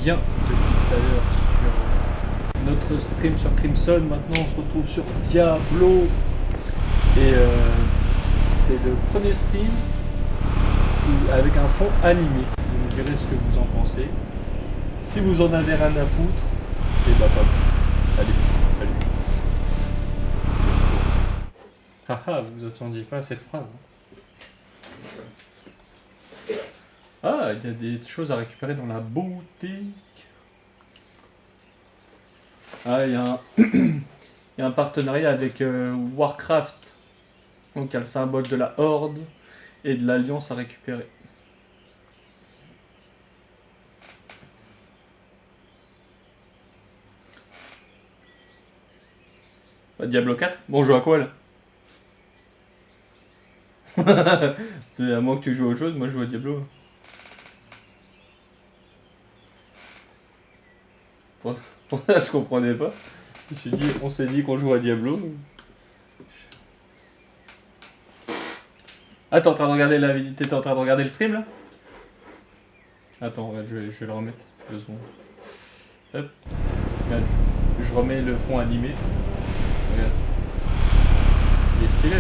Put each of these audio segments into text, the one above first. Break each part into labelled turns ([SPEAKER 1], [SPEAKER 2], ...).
[SPEAKER 1] bien depuis tout à l'heure sur notre stream sur Crimson. Maintenant, on se retrouve sur Diablo. Et c'est le premier stream avec un fond animé. Vous me direz ce que vous en pensez. Si vous en avez rien à foutre, et bah pas bon. Allez, salut. Haha, vous attendiez pas à cette phrase. Ah, il y a des choses à récupérer dans la boutique. Ah, il y a un, il y a un partenariat avec Warcraft. Donc il y a le symbole de la Horde et de l'Alliance à récupérer. Bah, Diablo 4. Bon, on joue à quoi là? C'est à moins que tu joues à autre chose, moi je joue à Diablo. Pour ça, je comprenais pas. Je me suis dit, on s'est dit qu'on joue à Diablo. Ah, t'es en train de regarder la vidéo. T'étais en train de regarder le stream là? Attends, regarde, je vais le remettre. 2 secondes. Hop. Regarde, je remets le fond animé. Regarde. Il est stylé.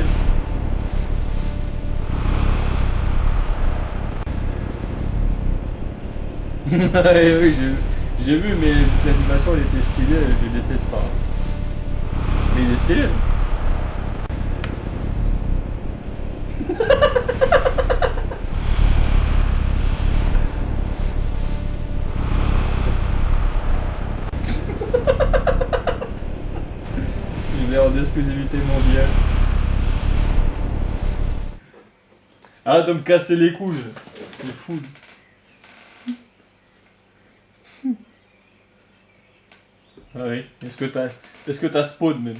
[SPEAKER 1] Ouais, oui, j'ai vu, mais l'animation elle était stylée, je l'ai laissé, c'est pas grave. Mais il est stylé. Il est en exclusivité mondiale. Ah, de me casser les couilles. C'est fou. Ah oui. Est-ce que t'as spawn même?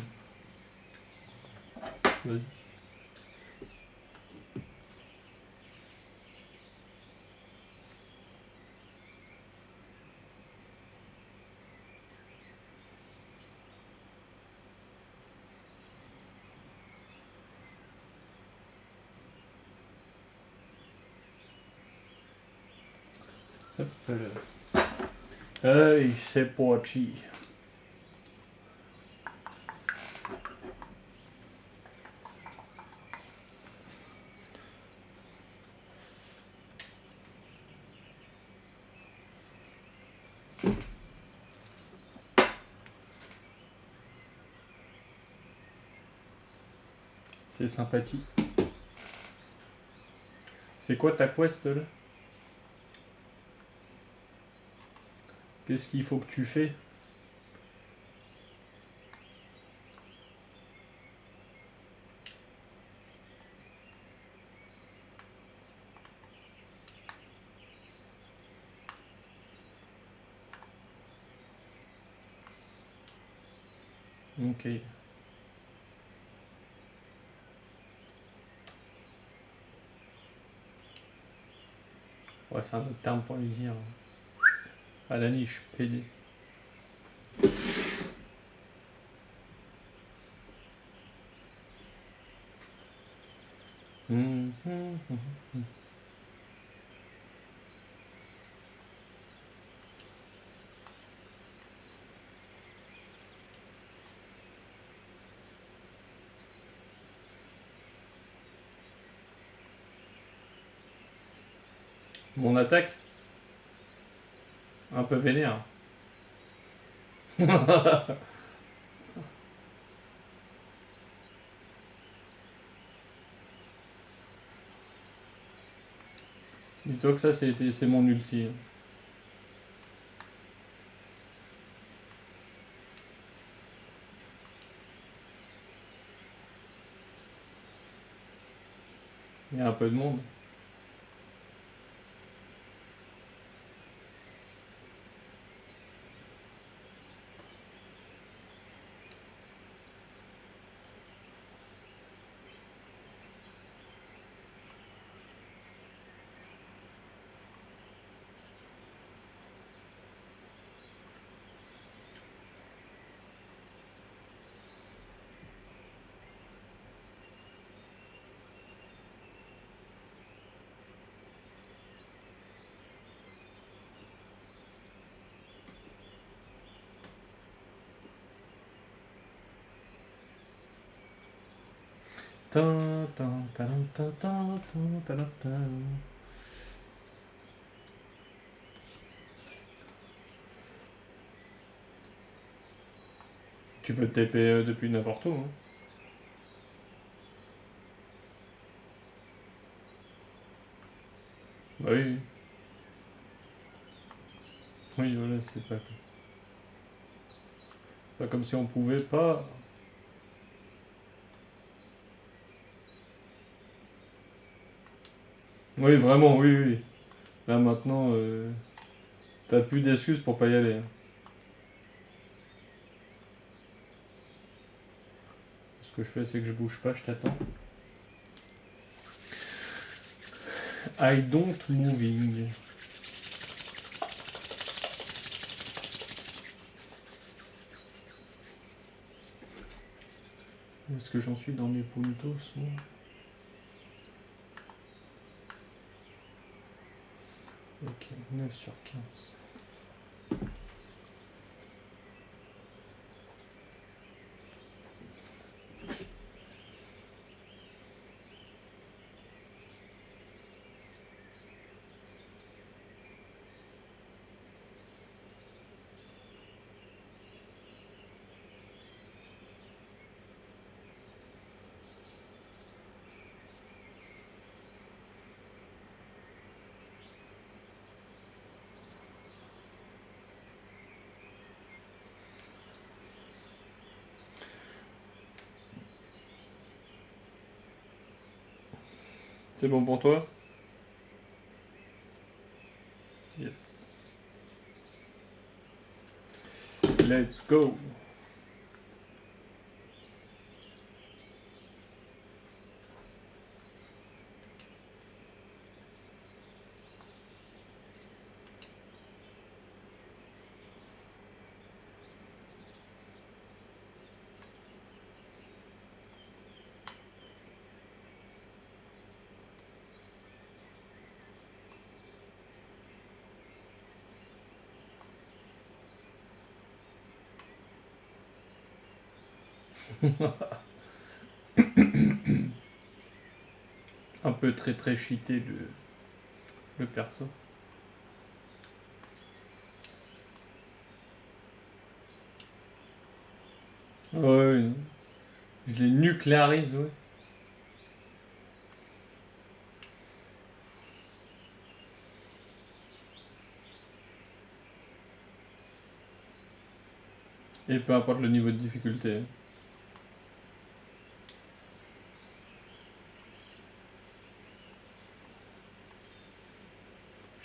[SPEAKER 1] Vas-y. Hop là. Hey, c'est parti. C'est sympathique. C'est quoi ta quest là? Qu'est-ce qu'il faut que tu fais? Ok. Ouais, c'est un autre terme pour lui dire. À la niche, PD. Mon attaque? Un peu vénère. Dis-toi que ça, c'est mon ulti. Il y a un peu de monde. Tin, tin, tin, tin, tin, tin, tin, tin. Tu peux te TP depuis n'importe où. Hein. Bah oui. Oui, voilà, c'est pas comme si on pouvait pas. Oui, vraiment, oui, oui. Là maintenant, t'as plus d'excuses pour pas y aller. Hein. Ce que je fais, c'est que je bouge pas, je t'attends. I don't moving. Est-ce que j'en suis dans mes puntos, moi? Ok, 9 sur 15. C'est bon pour toi? Yes. Let's go. Un peu très très cheaté le perso. Ouais, je les nucléarise, ouais. Et peu importe le niveau de difficulté.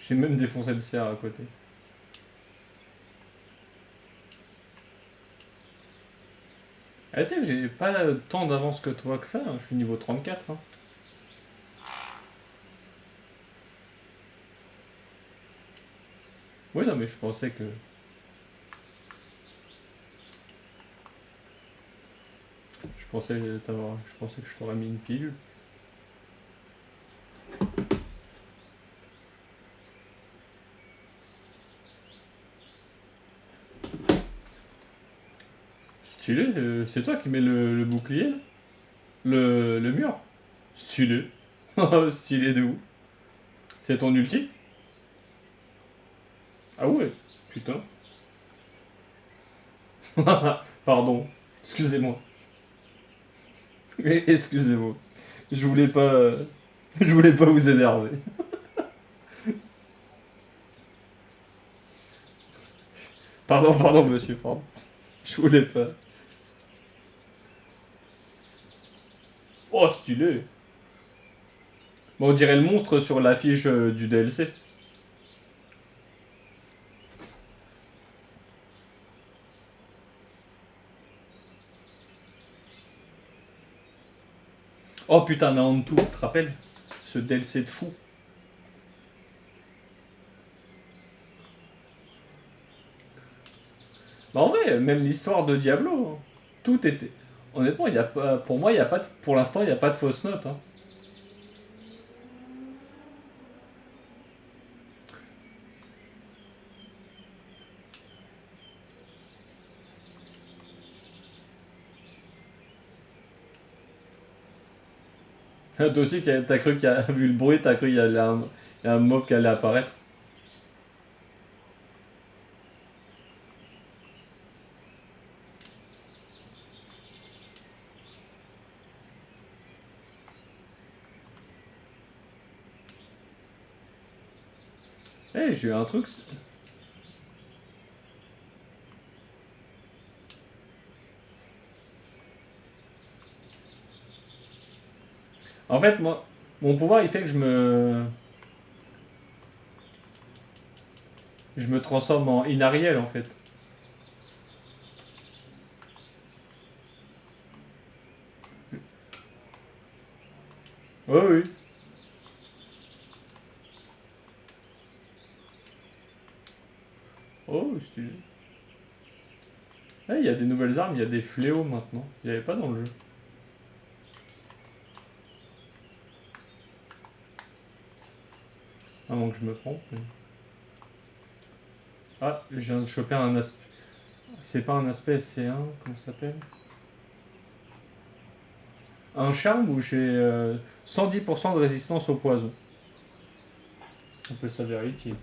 [SPEAKER 1] J'ai même défoncé le cerf à côté. Ah, tu sais que j'ai pas tant d'avance que toi que ça, hein. Je suis niveau 34. Hein. Oui, non, mais je pensais que. Je pensais que je t'aurais mis une pile. Stylé, c'est toi qui mets le bouclier là le mur. Stylé. Stylé de où? C'est ton ulti? Ah ouais, putain. Pardon, excusez-moi. Excusez-moi. Je voulais pas. Je voulais pas vous énerver. Pardon, pardon, monsieur, pardon. Je voulais pas. Oh, stylé. Bon, on dirait le monstre sur l'affiche du DLC. Oh putain, Naantu, tu te rappelles? Ce DLC de fou. Bah, en vrai, même l'histoire de Diablo, hein. Tout était. Honnêtement, y a pas, pour moi, il y a pas de, pour l'instant, il n'y a pas de fausse note. Hein. Toi aussi, t'as cru qu'il y a vu le bruit, t'as cru qu'il y avait il y a un mob qui allait apparaître. Eh, j'ai eu un truc. En fait, moi, mon pouvoir, il fait que je me transforme en Inariel, en fait. Oui, oui. Oh, stylé. Eh, il y a des nouvelles armes, il y a des fléaux maintenant. Il n'y avait pas dans le jeu. À moins que je me trompe. Ah, je viens de choper un aspect. C'est pas un aspect, c'est un. Comment ça s'appelle? Un charme où j'ai 110% de résistance au poison. On peut s'avérer utile.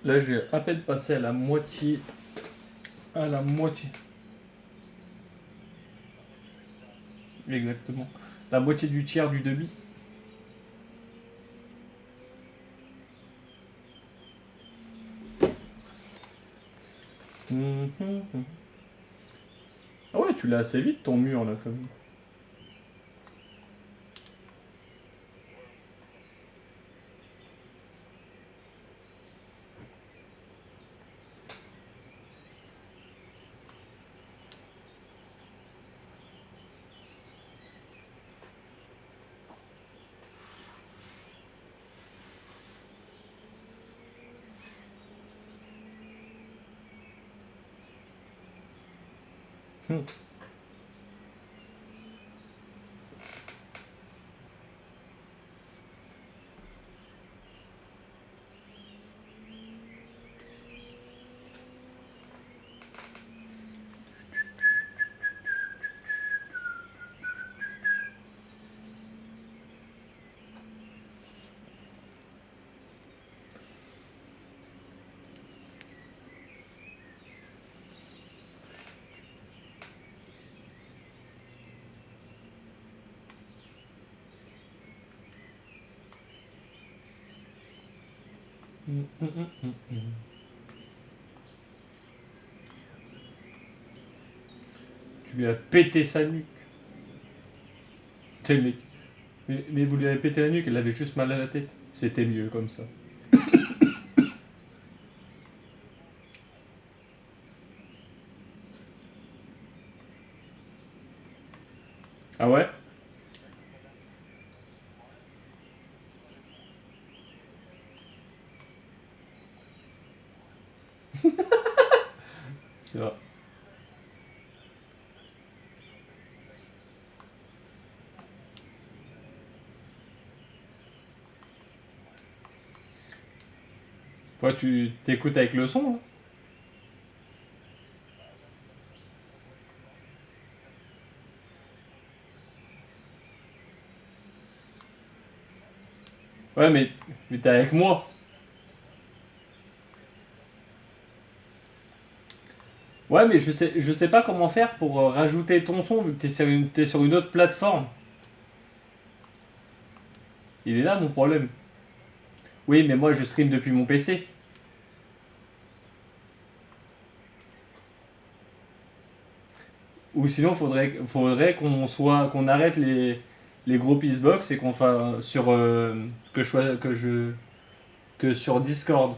[SPEAKER 1] Là, j'ai à peine passé à la moitié. À la moitié. Exactement. La moitié du tiers du demi. Mhm. Ah ouais, tu l'as assez vite ton mur là, quand même. Hmm. Tu lui as pété sa nuque. T'es le mec. Mais vous lui avez pété la nuque, elle avait juste mal à la tête. C'était mieux comme ça. Ah ouais? C'est vrai. Ouais, tu t'écoutes avec le son, hein. Ouais, mais t'es avec moi. Ouais, mais je sais pas comment faire pour rajouter ton son vu que t'es sur une autre plateforme. Il est là mon problème. Oui, mais moi je stream depuis mon PC. Ou sinon, qu'on arrête les gros Pissbox et qu'on fasse sur que sur Discord.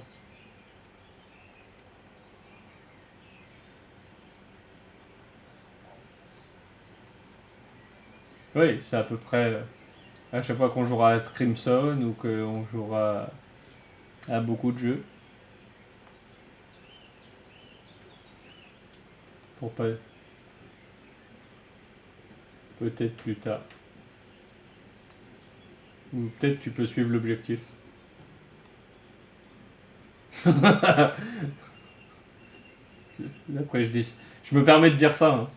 [SPEAKER 1] Oui, c'est à peu près à chaque fois qu'on jouera à Crimson ou qu'on jouera à beaucoup de jeux. Pour pas... Peut-être plus tard. Ou peut-être tu peux suivre l'objectif. Après je dis... Je me permets de dire ça. Hein.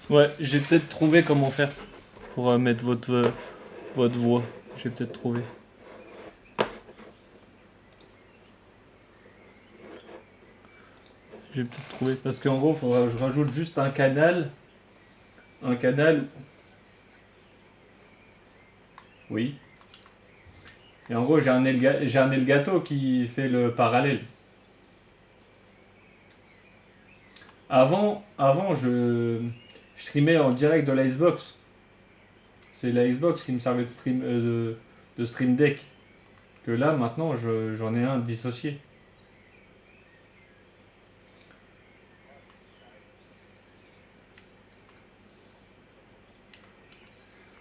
[SPEAKER 1] Ouais, j'ai peut-être trouvé comment faire pour mettre votre voix. J'ai peut-être trouvé. J'ai peut-être trouvé. Parce qu'en gros, il faudra que je rajoute juste un canal. Un canal. Oui. Et en gros, j'ai un Elgato qui fait le parallèle. Avant je streamais en direct de la Xbox. C'est la Xbox qui me servait de stream deck. Que là, maintenant, j'en ai un dissocié.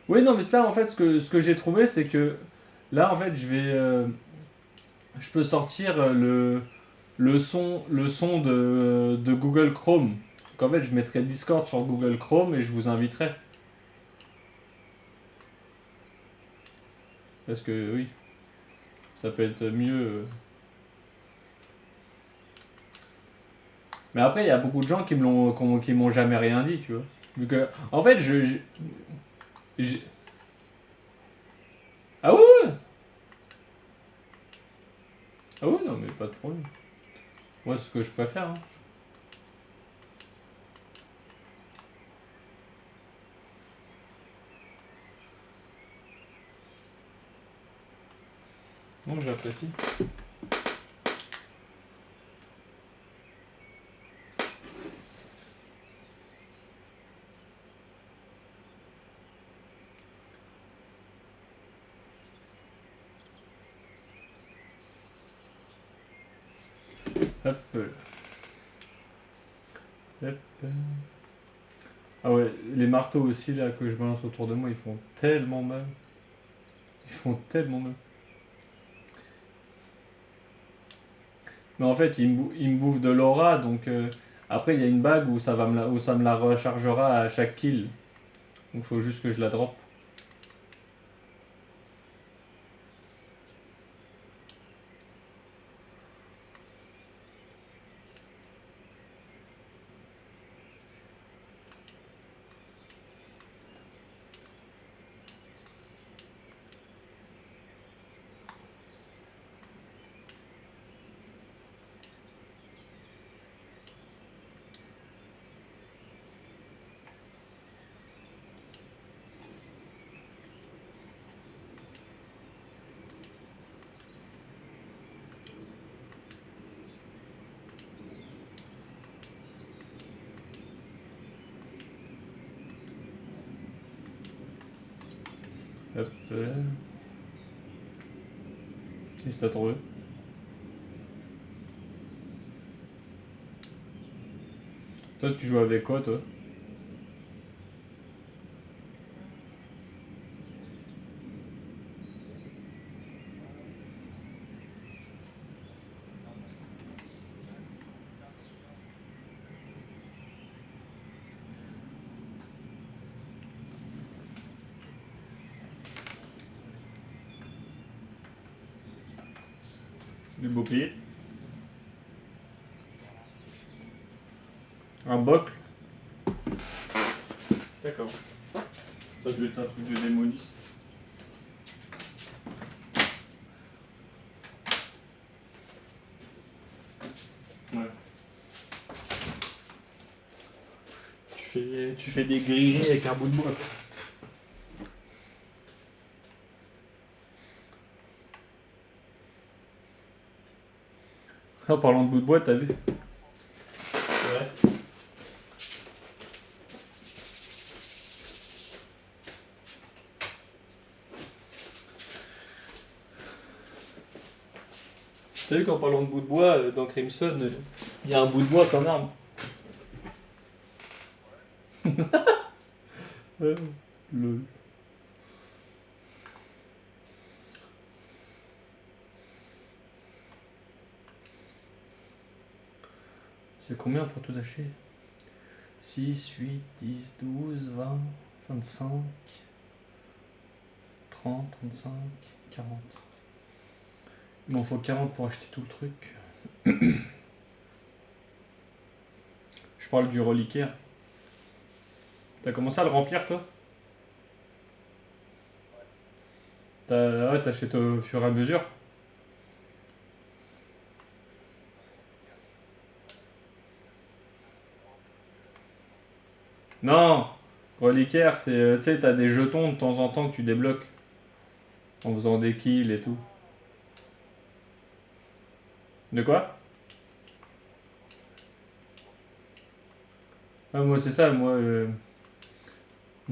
[SPEAKER 1] Oui, non, mais ça, en fait, ce que j'ai trouvé, c'est que là, en fait, je peux sortir le son de Google Chrome. Donc, en fait, je mettrai Discord sur Google Chrome et je vous inviterai. Parce que, oui, ça peut être mieux. Mais après, il y a beaucoup de gens qui m'ont jamais rien dit, tu vois. Vu que, en fait, je- ah oui, ouais. Ah oui, non, mais pas de problème. Moi, c'est ce que je préfère. Hein. Non, j'apprécie. Hop. Hop. Ah ouais, les marteaux aussi, là, que je balance autour de moi, ils font tellement mal. Ils font tellement mal. Mais en fait, ils me bouffent de l'aura, donc après, il y a une bague où ça me la rechargera à chaque kill. Donc, il faut juste que je la drop. Hop là. Qu'est-ce que t'as trouvé? Toi, tu joues avec quoi, toi? Du beau pied. Un bocle. D'accord. Ça doit être un truc de démoniste. Ouais. Tu fais des grillés avec un bout de bois. En parlant de bout de bois, t'as vu? Ouais. T'as vu qu'en parlant de bout de bois, dans Crimson, il y a un bout de bois comme arme. Lol. C'est combien pour tout acheter? 6, 8, 10, 12, 20, 25, 30, 35, 40. Il m'en faut 40 pour acheter tout le truc. Je parle du reliquaire. T'as commencé à le remplir, toi? Ouais, t'achètes au fur et à mesure. Non, reliquaire, c'est, tu sais, t'as des jetons de temps en temps que tu débloques en faisant des kills et tout. De quoi? Ah, moi, c'est ça, moi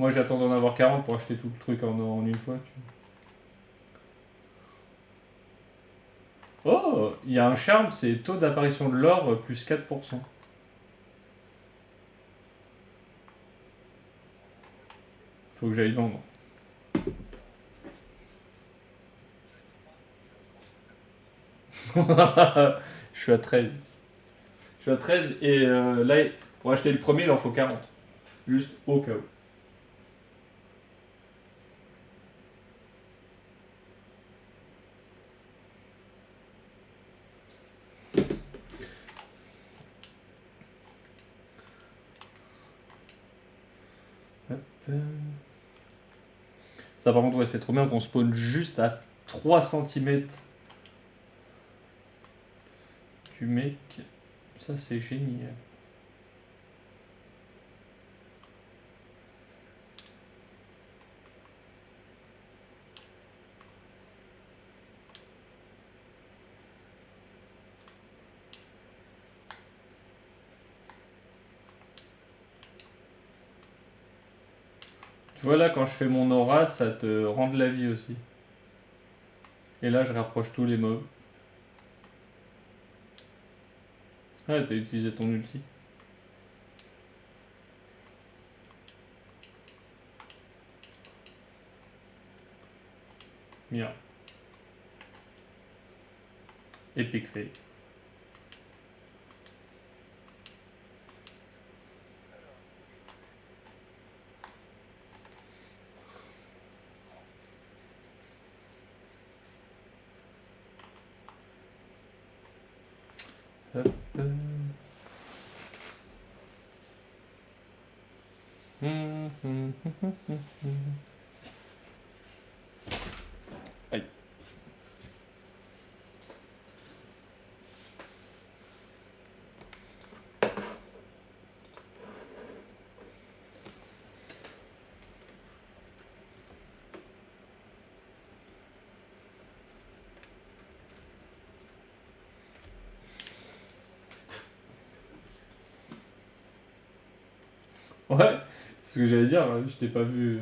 [SPEAKER 1] j'attends d'en avoir 40 pour acheter tout le truc en une fois. Oh, il y a un charme, c'est taux d'apparition de l'or plus 4%. Faut que j'aille vendre. Je suis à 13. Je suis à 13 et là, pour acheter le premier, il en faut 40. Juste au cas où. Ça, par contre, ouais, c'est trop bien qu'on spawn juste à 3 cm du mec. Ça, c'est génial. Tu vois, là, quand je fais mon aura, ça te rend de la vie aussi. Et là, je rapproche tous les mobs. Ah, t'as utilisé ton ulti. Bien. Epic fail. Hop. Aïe. Ouais, c'est ce que j'allais dire, je t'ai pas vu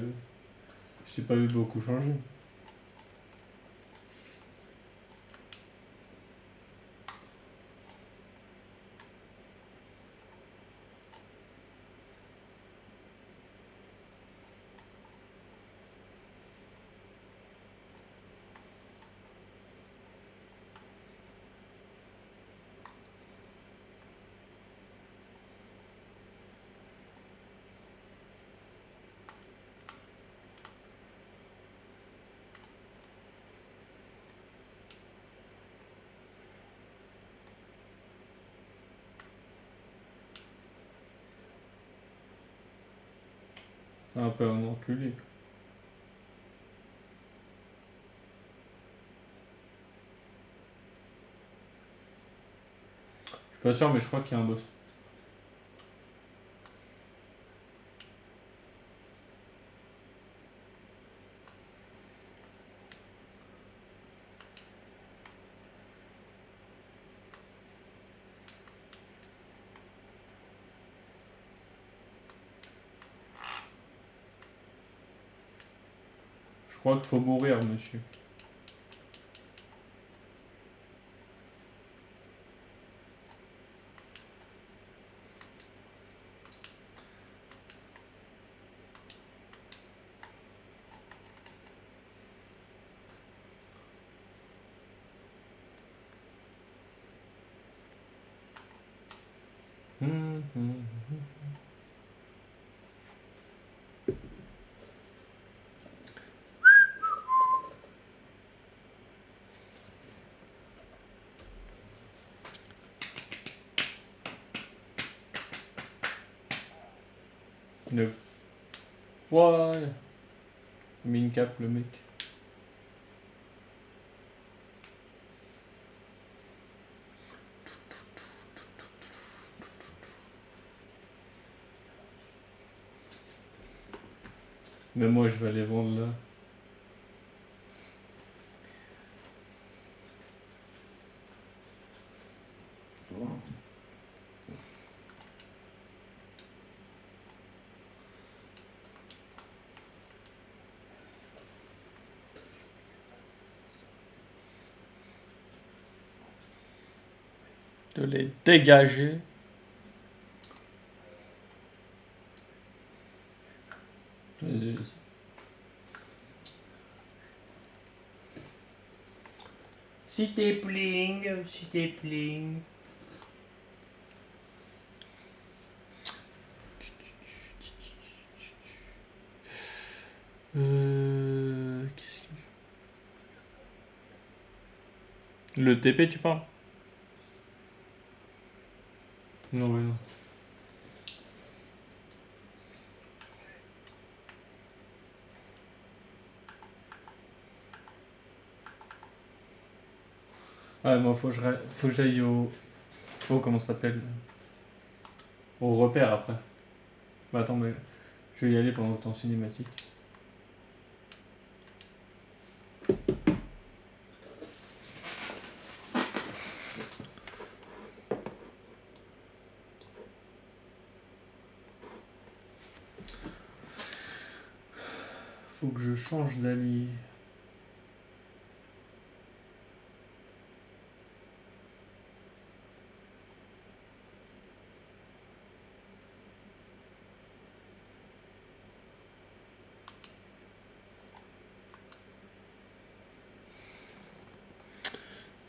[SPEAKER 1] beaucoup changer. C'est un peu un enculé. Je suis pas sûr, mais je crois qu'il y a un boss. Je crois qu'il faut mourir, monsieur. Le... Ouais. Il a mis une cape, le mec. Mais moi, je vais aller vendre là. De les dégager. Vas-y, vas-y. S'il te plaît, s'il te plaît. Qu'est-ce qu'il... Le TP, tu parles? Non, mais non. Ouais, moi, faut que j'aille au... Oh, comment ça s'appelle? Au repère, après. Bah, attends, mais... Je vais y aller pendant le temps cinématique. Faut que je change d'allié.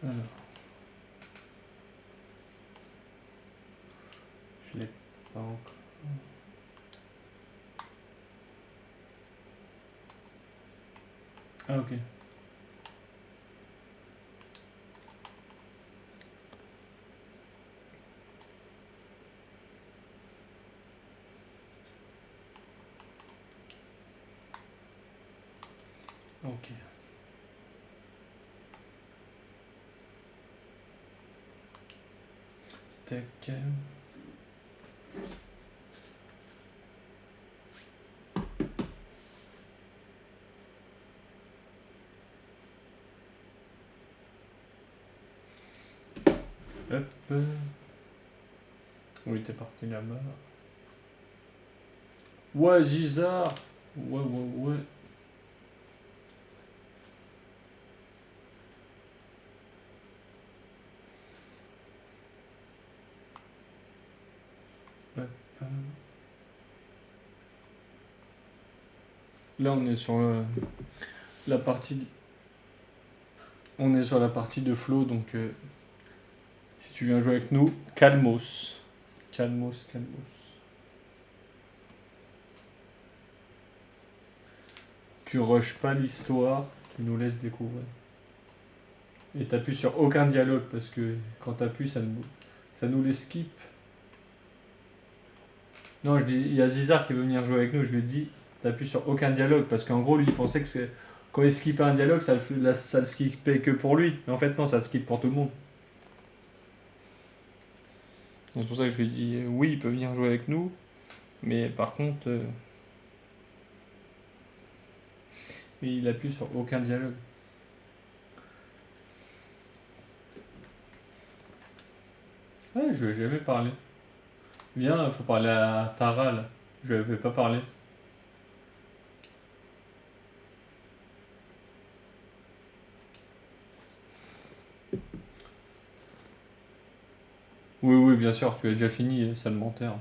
[SPEAKER 1] Alors. Je l'ai pas encore. Ah, ok. Ok. Tac. Hop. Oui, t'es parti là-bas. Ouais, Gisard. Ouais, ouais, ouais. Hop. Là, on est sur la partie... On est sur la partie de flow, donc... si tu viens jouer avec nous, calmos. Calmos, calmos. Tu rushes pas l'histoire, tu nous laisses découvrir. Et t'appuies sur aucun dialogue, parce que quand t'appuies, ça nous les skip. Non, je dis, il y a Zizar qui veut venir jouer avec nous, je lui ai dit, t'appuies sur aucun dialogue, parce qu'en gros, lui, il pensait que quand il skippait un dialogue, ça le skippait que pour lui. Mais en fait, non, ça le skippe pour tout le monde. Donc, c'est pour ça que je lui ai dit, oui, il peut venir jouer avec nous, mais par contre, il appuie sur aucun dialogue. Ouais, je lui ai jamais parlé. Viens, faut parler à Tara, là. Je lui avais pas parlé. Oui, oui, bien sûr, tu as déjà fini, sale menteur.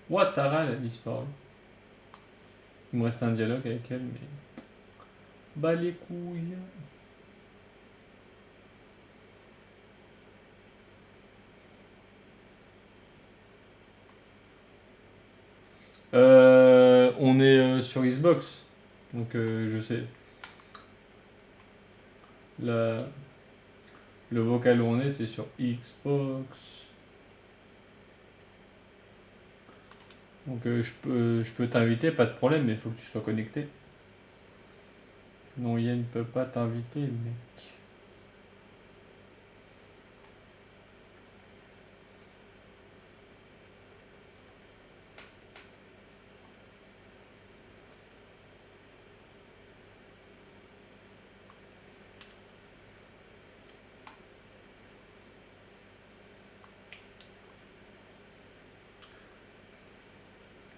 [SPEAKER 1] Ouah, Tara, elle a disparu. Il me reste un dialogue avec elle, mais. Bah les couilles. On est sur Xbox. Donc je sais. La... Le vocal où on est, c'est sur Xbox. Donc je peux t'inviter, pas de problème, mais il faut que tu sois connecté. Non, Yann ne peut pas t'inviter, mec.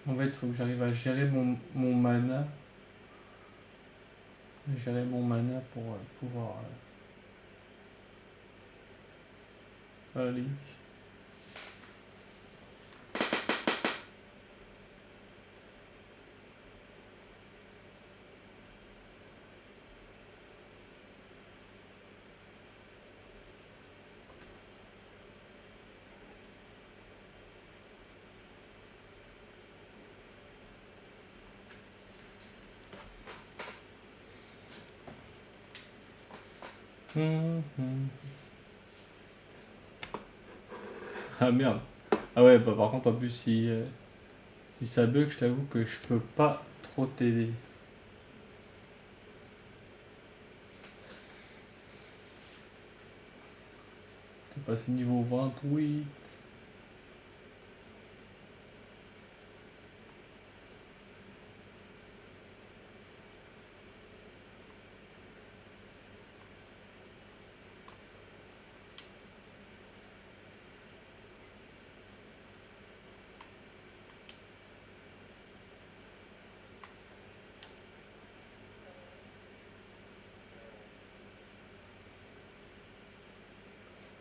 [SPEAKER 1] En fait, il faut que j'arrive à gérer mon mana. Gérer mon mana pour pouvoir... aller. Ah merde. Ah ouais, bah par contre, en plus, si ça bug, je t'avoue que je peux pas trop t'aider. T'es passé niveau 28.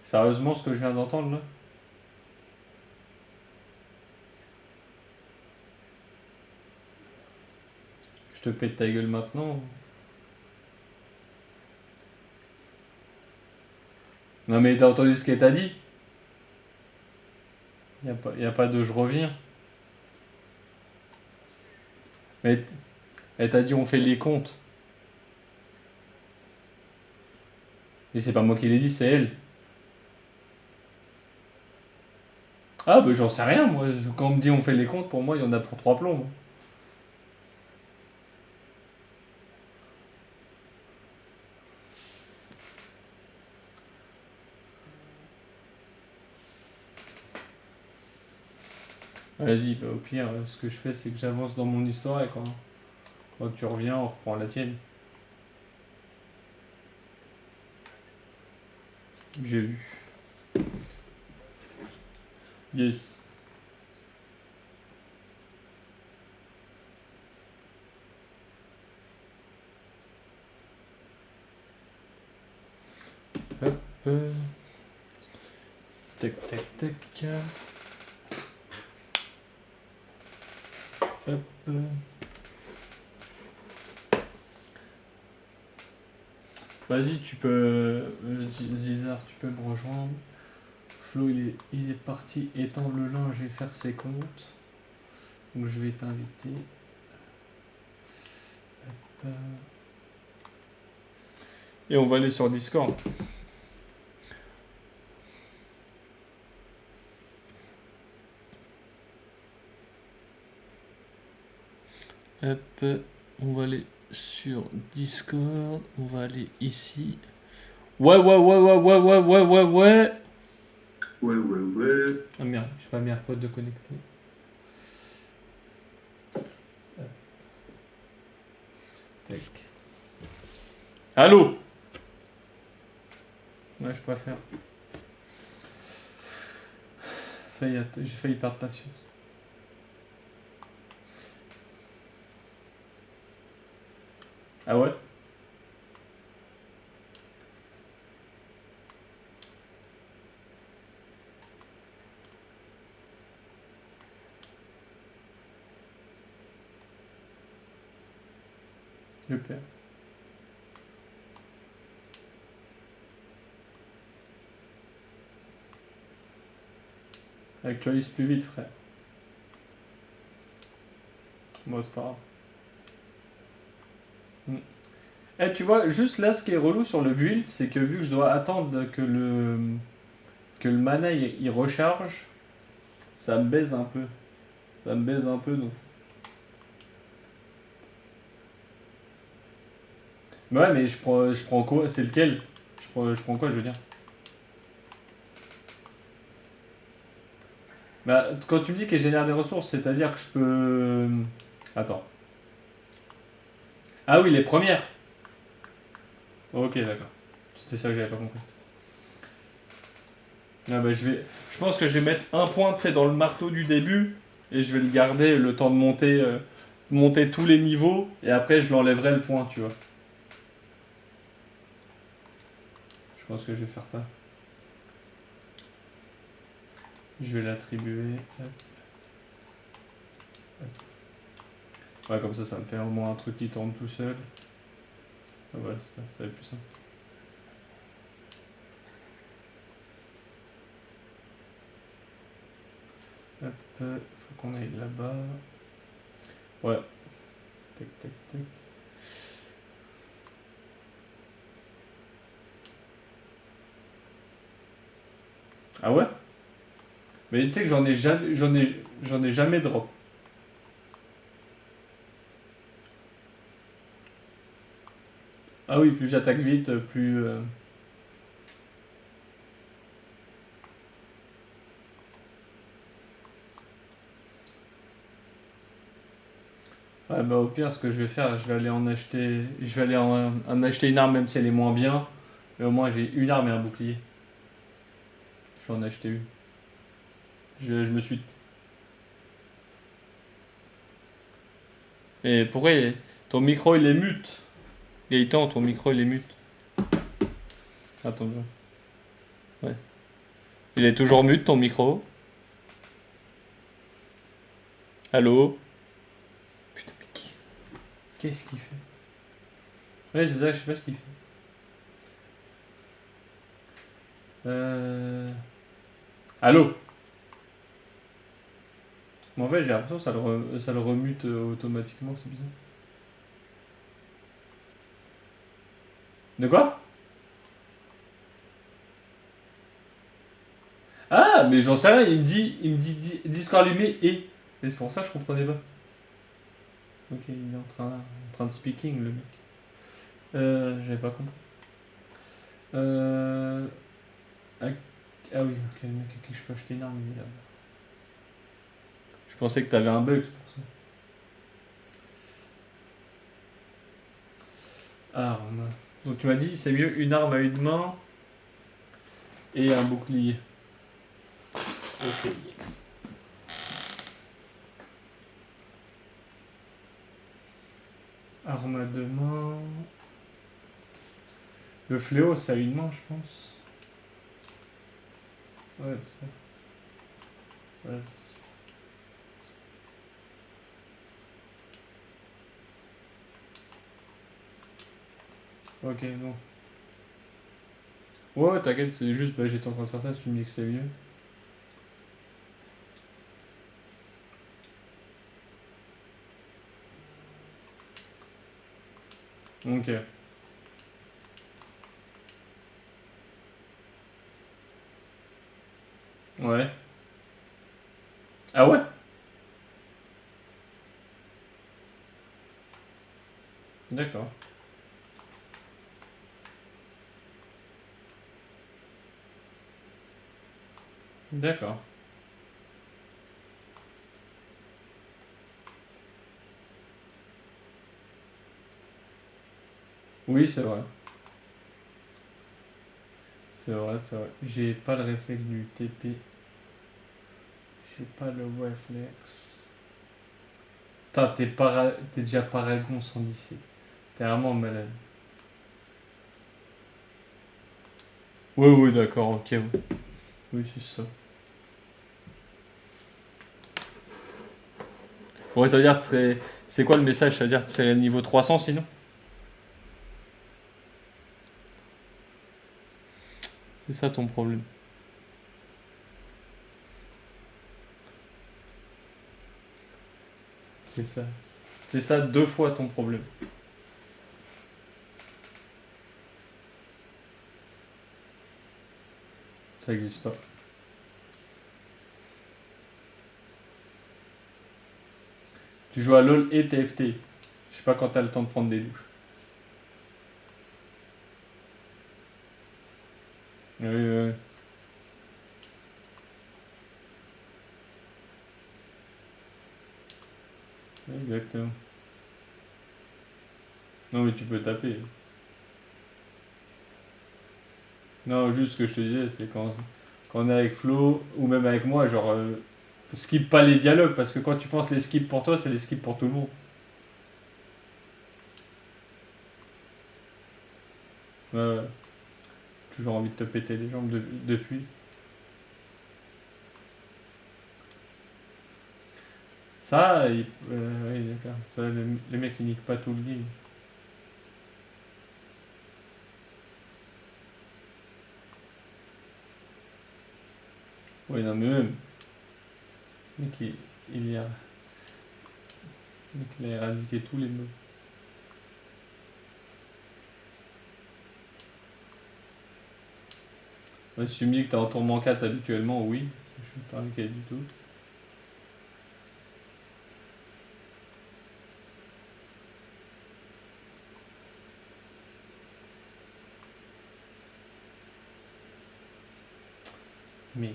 [SPEAKER 1] Sérieusement, ce que je viens d'entendre là? Je te pète ta gueule maintenant. Non mais t'as entendu ce qu'elle t'a dit? Y a pas de je reviens. Mais elle t'a dit on fait les comptes. Et c'est pas moi qui l'ai dit, c'est elle. Ah bah j'en sais rien moi. Quand on me dit on fait les comptes, pour moi il y en a pour 3 plombs. Vas-y, bah au pire, ce que je fais c'est que j'avance dans mon histoire et quand tu reviens, on reprend la tienne. J'ai vu. Yes. Hop. Tac, tac, tac. Hop. Vas-y, tu peux... Zizar, tu peux me rejoindre. Flo, il est parti étendre le linge et faire ses comptes. Donc je vais t'inviter. Et on va aller sur Discord. Hop, on va aller sur Discord. On va aller ici. Ouais.
[SPEAKER 2] Ouais.
[SPEAKER 1] Ah merde, j'ai pas mis AirPod de connecter. Tac. Allô? Ouais, je préfère. J'ai failli perdre patience. Ah ouais? Je perds. Actualise plus vite, frère. Bon, c'est pas grave. Eh, tu vois, juste là, ce qui est relou sur le build, c'est que vu que je dois attendre que le mana il recharge, ça me baise un peu. Ça me baise un peu, donc. Mais ouais, mais je prends quoi? C'est lequel? Je prends quoi, je veux dire? Bah, quand tu me dis qu'elle génère des ressources, c'est-à-dire que je peux... Attends. Ah oui, les premières. Ok, d'accord. C'était ça que j'avais pas compris. Ah bah, je pense que je vais mettre un point, tu sais, dans le marteau du début, et je vais le garder le temps de monter tous les niveaux, et après je l'enlèverai le point, tu vois. Je pense que je vais faire ça. Je vais l'attribuer. Ouais, comme ça me fait au moins un truc qui tourne tout seul. Ah ouais, ça va être plus simple. Hop, faut qu'on aille là-bas. Ouais. Tac. Ah ouais? Mais tu sais que j'en ai jamais drop. Ah oui, plus j'attaque vite, plus... Ouais, bah au pire, ce que je vais faire, je vais aller en acheter... Je vais aller en acheter une arme, même si elle est moins bien. Mais au moins, j'ai une arme et un bouclier. Je vais en acheter une. Je me suis... Et pourquoi ton micro, il est mute? Gaëtan, ton micro, il est mute. Attends, ouais. Il est toujours mute, ton micro? Allô? Putain, mais qu'est-ce qu'il fait? Ouais, c'est ça, je sais pas ce qu'il fait. Allô? Mais en fait, j'ai l'impression que ça le remute automatiquement, c'est bizarre. De quoi? Ah, mais j'en sais rien, il me dit Discord allumé et... Et c'est pour ça que je comprenais pas. Ok, il est en train de speaking, le mec. J'avais pas compris. Ah, ah oui, ok, le mec à qui je peux acheter une arme, il est là. Je pensais que t'avais un bug, c'est pour ça. Arme. Donc tu m'as dit, c'est mieux une arme à une main et un bouclier. Ok. Arme à deux mains. Le fléau, c'est à une main, je pense. Ouais, c'est ça. Ouais, ok, bon. Ouais, t'inquiète, c'est juste, bah, j'étais en train de faire ça, tu me dis que c'est mieux. Ok. Ouais. Ah ouais? D'accord. D'accord. Oui, c'est vrai. C'est vrai, c'est vrai. J'ai pas le réflexe du TP. J'ai pas le réflexe. Putain, t'es déjà Paragon 117. T'es vraiment malade. Ouais, ouais, d'accord, ok. Ouais. Oui, c'est ça. Ouais, ça veut dire que tu serais... C'est quoi le message? Ça veut dire que tu serais niveau 300 sinon? C'est ça ton problème. C'est ça. C'est ça 2 fois ton problème. Ça existe pas. Tu joues à LoL et TFT. Je sais pas quand t'as le temps de prendre des douches. Oui, oui, oui. Exactement. Non, mais tu peux taper. Non, juste ce que je te disais, c'est quand on est avec Flo, ou même avec moi, genre, skip pas les dialogues, parce que quand tu penses les skips pour toi, c'est les skips pour tout le monde. Ouais, ouais. Toujours envie de te péter les jambes depuis. Ça, oui, d'accord. Ça, les mecs, ils niquent pas tout le game. Oui, non, mais même, le mec, il, y a, le mec, il a éradiqué tous les mobs. Ouais, si tu me dis que t'es en tourment 4 habituellement, oui. Je suis pas inquiet du tout. Mec,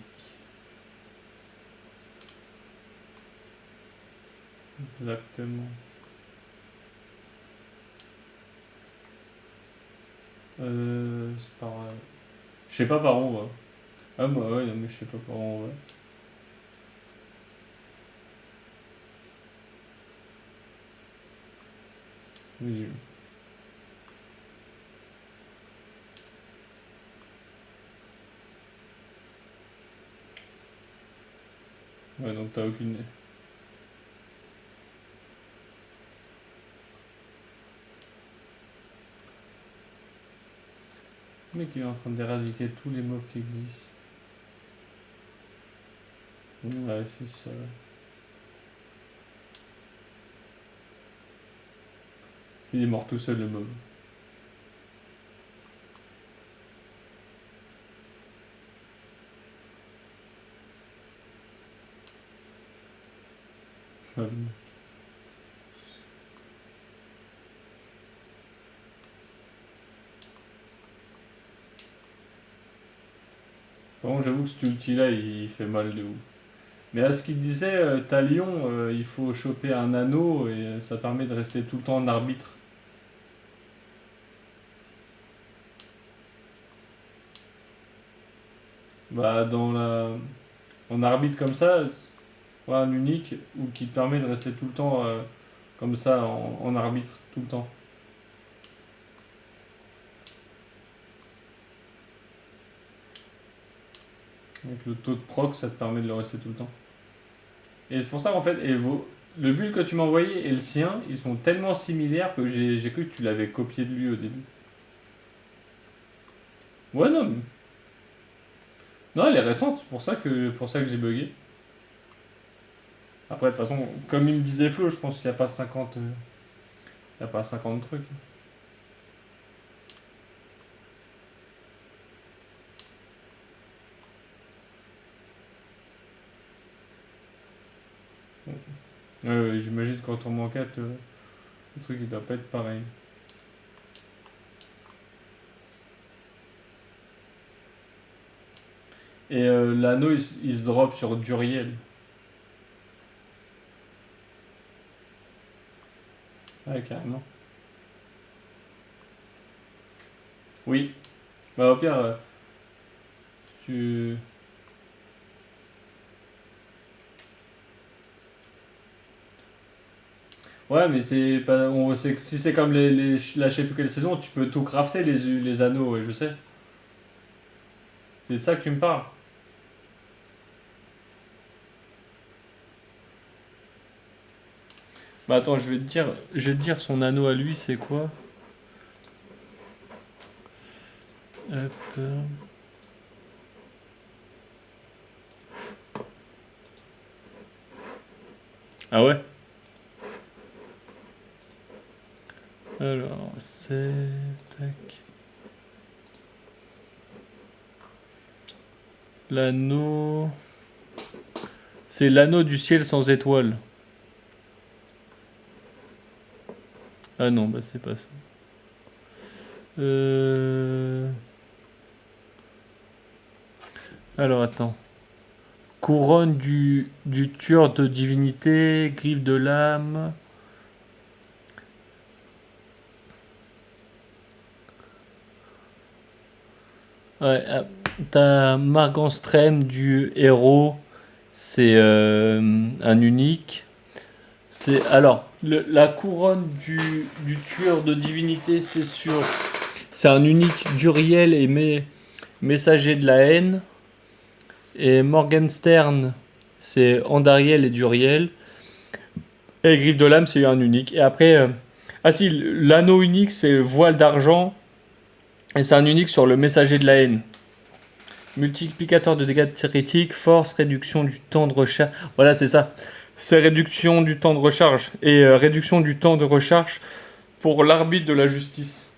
[SPEAKER 1] exactement. C'est par... Je sais pas par où on va. Ah, moi, ouais, non, mais je sais pas par où on va. Oui, ouais, donc t'as aucune... Le mec, il est en train d'éradiquer tous les mobs qui existent. Ouais, c'est ça. Il est mort tout seul, le mob. Ah, bon. Par contre, j'avoue que cet ulti-là, il fait mal de ouf. Mais à ce qu'il disait, Talion, il faut choper un anneau et ça permet de rester tout le temps en arbitre. Bah, en arbitre comme ça, ouais, un unique, ou qui te permet de rester tout le temps comme ça en arbitre, tout le temps. Avec le taux de proc, ça te permet de le rester tout le temps. Et c'est pour ça qu'en fait, le build que tu m'as envoyé et le sien, ils sont tellement similaires que j'ai cru que tu l'avais copié de lui au début. Ouais, non. Non, elle est récente, pour ça que j'ai bugué. Après, de toute façon, comme il me disait Flo, je pense qu'il n'y a pas 50, il y a pas 50 trucs. Ouais, j'imagine que quand on m'enquête, le truc il doit pas être pareil. Et l'anneau il se drop sur Duriel. Ouais, carrément. Oui. Bah au pire, tu. Ouais, mais c'est pas. Si c'est comme la je sais plus quelle saison, tu peux tout crafter les anneaux, ouais, je sais. C'est de ça que tu me parles. Bah attends, je vais te dire son anneau à lui, c'est quoi? Hop. Ah ouais? Alors, c'est. Tac. L'anneau. C'est l'anneau du ciel sans étoiles. Ah non, bah c'est pas ça. Alors attends. Couronne du tueur de divinité, griffe de l'âme. Ouais, t'as Marganstrem du héros, c'est un unique. Alors, la couronne du tueur de divinité, c'est un unique d'Uriel et messager de la haine. Et Morgenstern, c'est Andariel et Duriel. Et griffe de l'âme, c'est un unique. Et après, ah si, l'anneau unique, c'est voile d'argent. Et c'est un unique sur le messager de la haine. Multiplicateur de dégâts critiques, force, réduction du temps de recharge. Voilà, c'est ça. C'est réduction du temps de recharge. Et réduction du temps de recharge pour l'arbitre de la justice.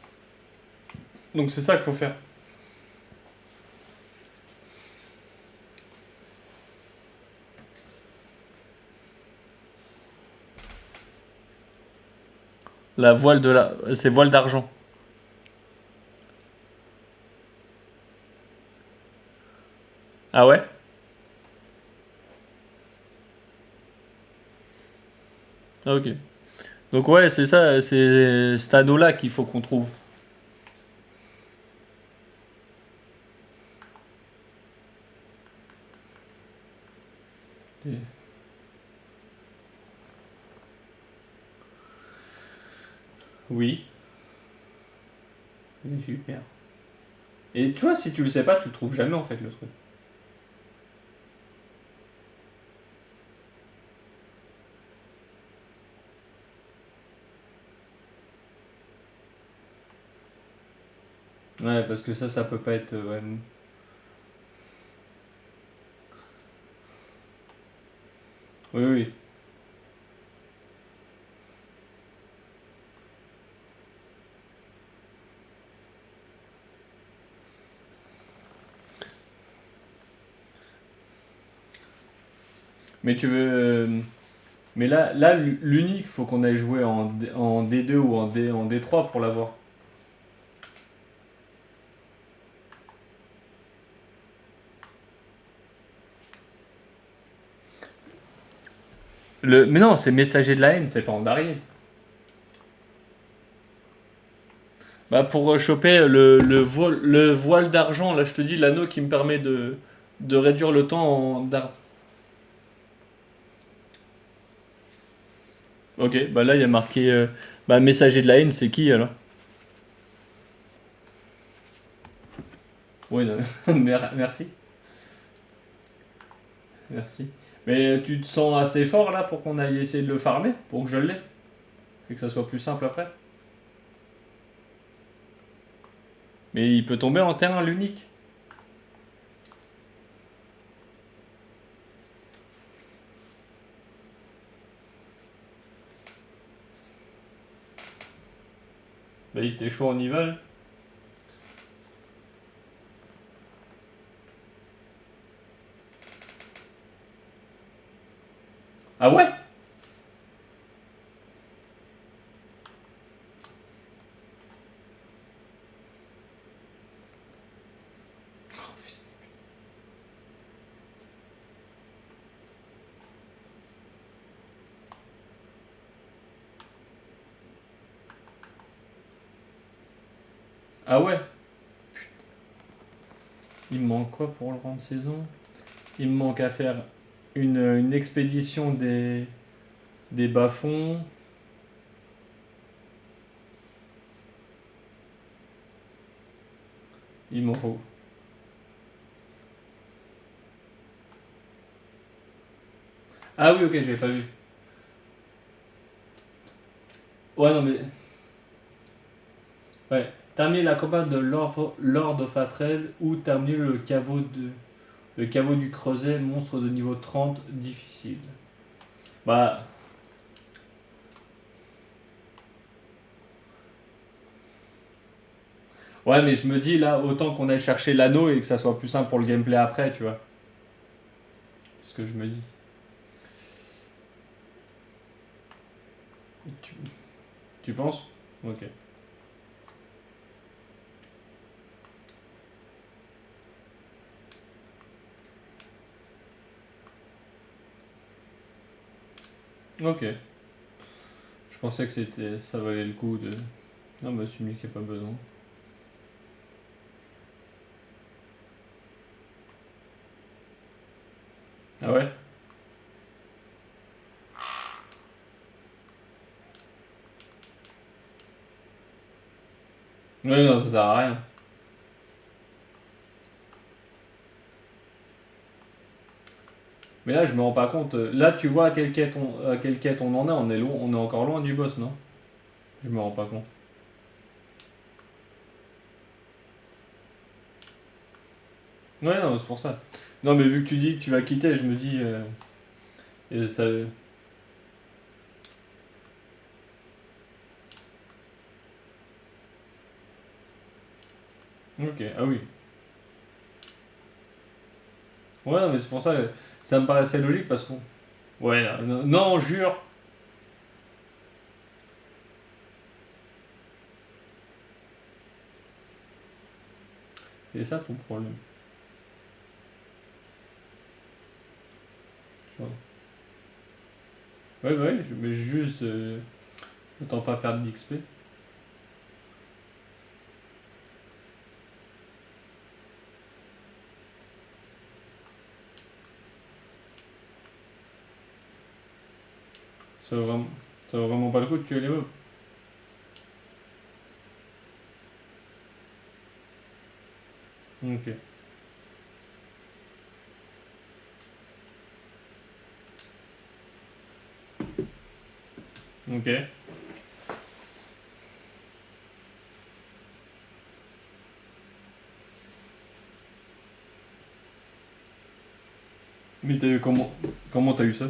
[SPEAKER 1] Donc c'est ça qu'il faut faire. La voile de la. C'est voile d'argent. Ah ouais? Ah, ok. Donc ouais, c'est ça, c'est cet anneau-là qu'il faut qu'on trouve. Et- Oui. Oui, super. Et tu vois, si tu le sais pas, tu le trouves jamais en fait le truc. Ouais, parce que ça peut pas être. Ouais. Oui, oui. Mais tu veux. Mais là l'unique, faut qu'on aille jouer en D2 ou en D3 pour l'avoir. Mais non, c'est messager de la haine, c'est pas Andariel. Bah pour choper le voile d'argent, là je te dis l'anneau qui me permet de réduire le temps d'argent. Ok, bah là il y a marqué bah, messager de la haine, c'est qui alors? Oui, non, merci. Merci. Mais tu te sens assez fort là pour qu'on aille essayer de le farmer, pour que je l'ai, et que ça soit plus simple après. Mais il peut tomber en terrain l'unique. Bah, il était chaud en Nival. Ah ouais? Ah ouais? Il me manque quoi pour le rang de saison? Il me manque à faire une expédition des bas-fonds. Il m'en faut. Ah oui, ok, j'avais pas vu. Ouais, non, mais. Ouais. Terminer la campagne de Lord of Atred ou terminer le caveau du Creuset, monstre de niveau 30, difficile. Bah. Ouais, mais je me dis là, autant qu'on aille chercher l'anneau et que ça soit plus simple pour le gameplay après, tu vois. C'est ce que je me dis. Tu, tu penses? Ok. Ok. Je pensais que ça valait le coup de. Non, bah, c'est qu'il n'y a pas besoin. Ah ouais? Ouais, non, ça sert à rien. Mais là, je me rends pas compte. Là, tu vois à quelle quête on en est. On est encore loin du boss, non? Je me rends pas compte. Ouais, non, c'est pour ça. Non, mais vu que tu dis que tu vas quitter, je me dis. Et ça. Ok, ah oui. Ouais, non, mais c'est pour ça. Ça me paraissait logique parce qu'on. Ouais, non, non, jure. C'est ça ton problème. Tu vois. Ouais, bah ouais, mais juste. Autant pas perdre d'XP. Ça vaut vraiment, ça vaut vraiment pas le coup de tuer les mobs. Ok. Ok. Mais t'as eu comment? Comment t'as eu ça?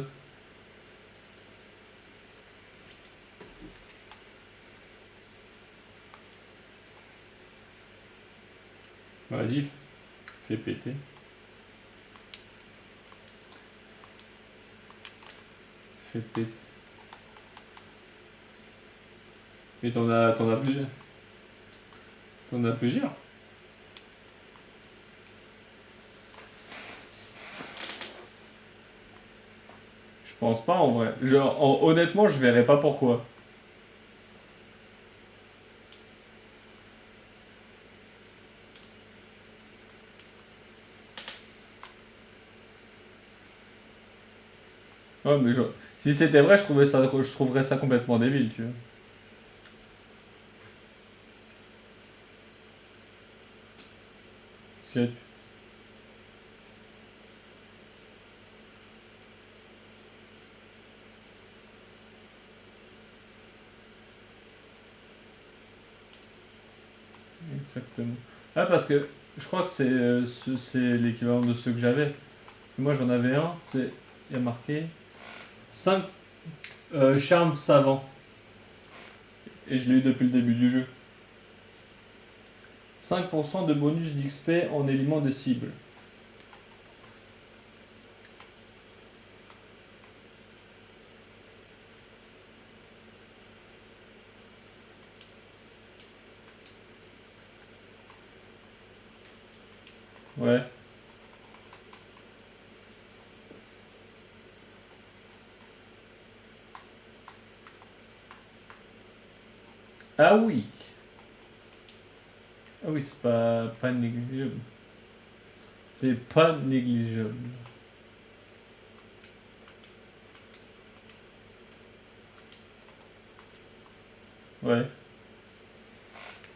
[SPEAKER 1] Vas-y, fais péter. Fais péter. Mais t'en as plusieurs. T'en as plusieurs. Je pense pas en vrai. Honnêtement, je verrais pas pourquoi. Ouais, mais si c'était vrai, je trouverais ça complètement débile, tu vois. Si- Exactement. Ah, parce que je crois que c'est l'équivalent de ceux que j'avais. Parce que moi, j'en avais un, il y a marqué 5 charmes savants. Et je l'ai eu depuis le début du jeu. 5% de bonus d'XP en éliminant des cibles. Ouais. Ah oui. Ah oui, c'est pas négligeable. C'est pas négligeable. Ouais.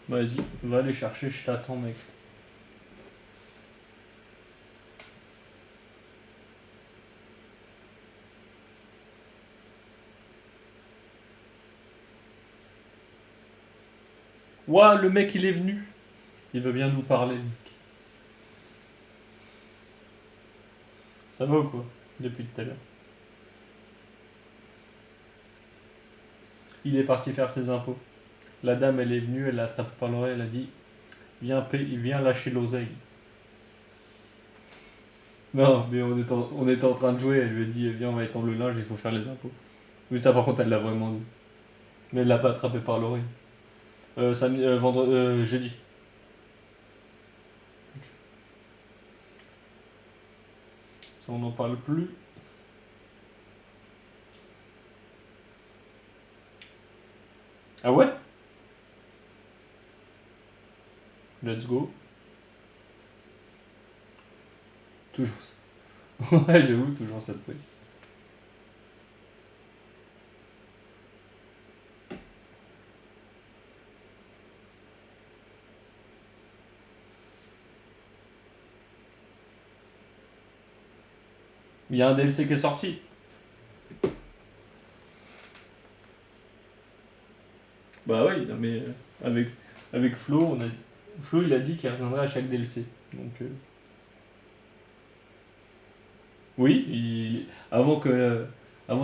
[SPEAKER 1] Vas-y, va aller chercher, je t'attends, mec. Ouah, le mec, il est venu. Il veut bien nous parler, mec. Ça va ou quoi? Depuis tout à l'heure. Il est parti faire ses impôts. La dame, elle est venue, elle l'a attrapé par l'oreille, elle a dit viens lâcher l'oseille. Non, mais on était en train de jouer, elle lui a dit viens, on va étendre le linge, il faut faire les impôts. Oui, ça par contre, elle l'a vraiment dit. Mais elle l'a pas attrapé par l'oreille. Jeudi. Ça, on n'en parle plus. Ah ouais? Let's go. Toujours ça. Ouais, j'avoue, toujours cette feuille. Il y a un DLC qui est sorti. Bah oui, non mais avec Flo, Flo il a dit qu'il reviendrait à chaque DLC. Donc oui, avant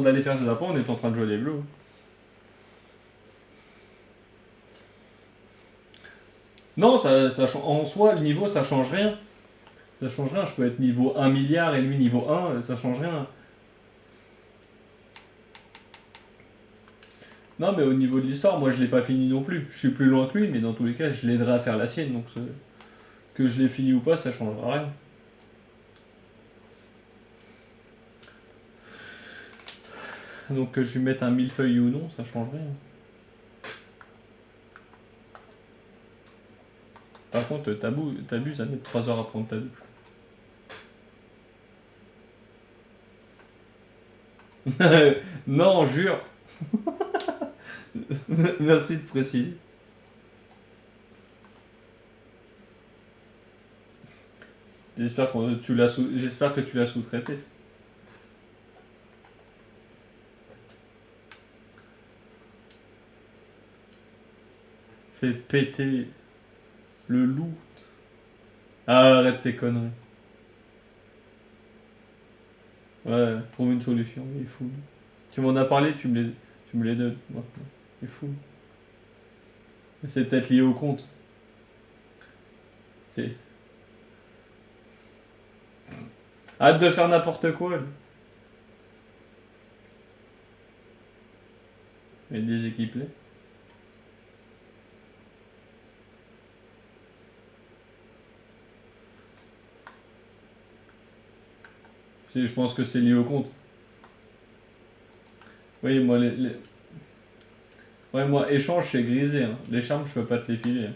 [SPEAKER 1] d'aller faire ses apports, on est en train de jouer à Diablo. Non, en soi, le niveau ça change rien. Ça change rien, je peux être niveau 1 milliard et lui niveau 1, ça change rien. Non, mais au niveau de l'histoire, moi je l'ai pas fini non plus. Je suis plus loin que lui, mais dans tous les cas, je l'aiderai à faire la sienne. Donc que je l'ai fini ou pas, ça changera rien. Donc que je lui mette un millefeuille ou non, ça change rien. Par contre, t'abuses à mettre 3 heures à prendre ta douche. Non, jure. Merci de préciser. J'espère que tu l'as sous-traité. Fais péter le loup. Ah, arrête tes conneries. Ouais, trouve une solution, il est fou. Tu m'en as parlé, tu me les donnes maintenant. Il est fou. C'est peut-être lié au compte. C'est... Hâte de faire n'importe quoi. Mais des équipes là. Je pense que c'est lié au compte. Oui, moi, ouais, moi, échange, c'est grisé. Hein. Les charmes, je peux pas te les filer.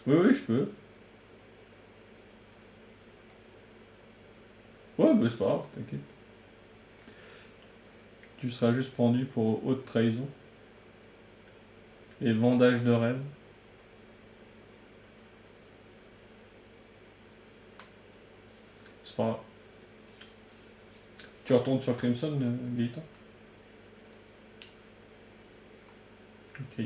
[SPEAKER 1] Oui, oui, je peux. Ouais, bah c'est pas grave, t'inquiète. Tu seras juste pendu pour haute trahison. Et vendage de rêve. C'est pas grave. Tu retournes sur Crimson, Gaëtan? Ok.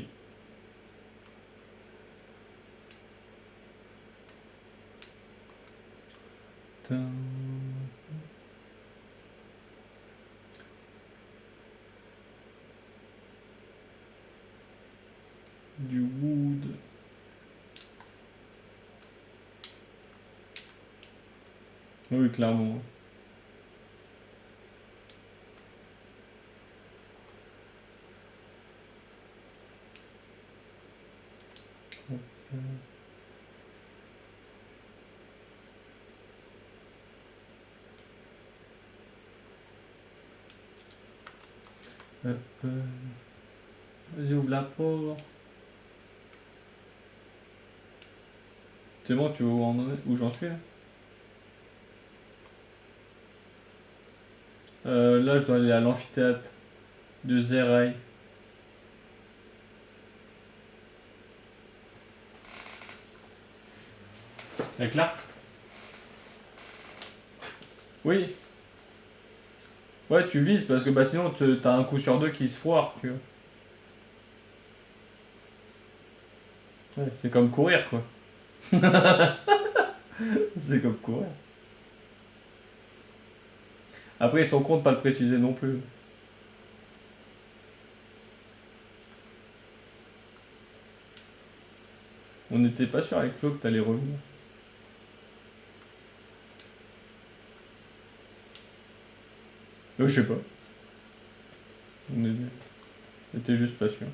[SPEAKER 1] Tin. Oui, clairement. Hop, vas-y, ouvre la porte. C'est bon, tu vois où j'en suis là? Là, je dois aller à l'amphithéâtre de Zeraï. La Clark? Oui. Ouais, tu vises parce que bah, sinon t'as un coup sur deux qui se foire. Tu vois. Ouais, c'est comme courir quoi. C'est comme courir. Après, ils sont cons de pas le préciser non plus. On n'était pas sûr avec Flo que t'allais revenir. Je sais pas. On était juste pas sûr.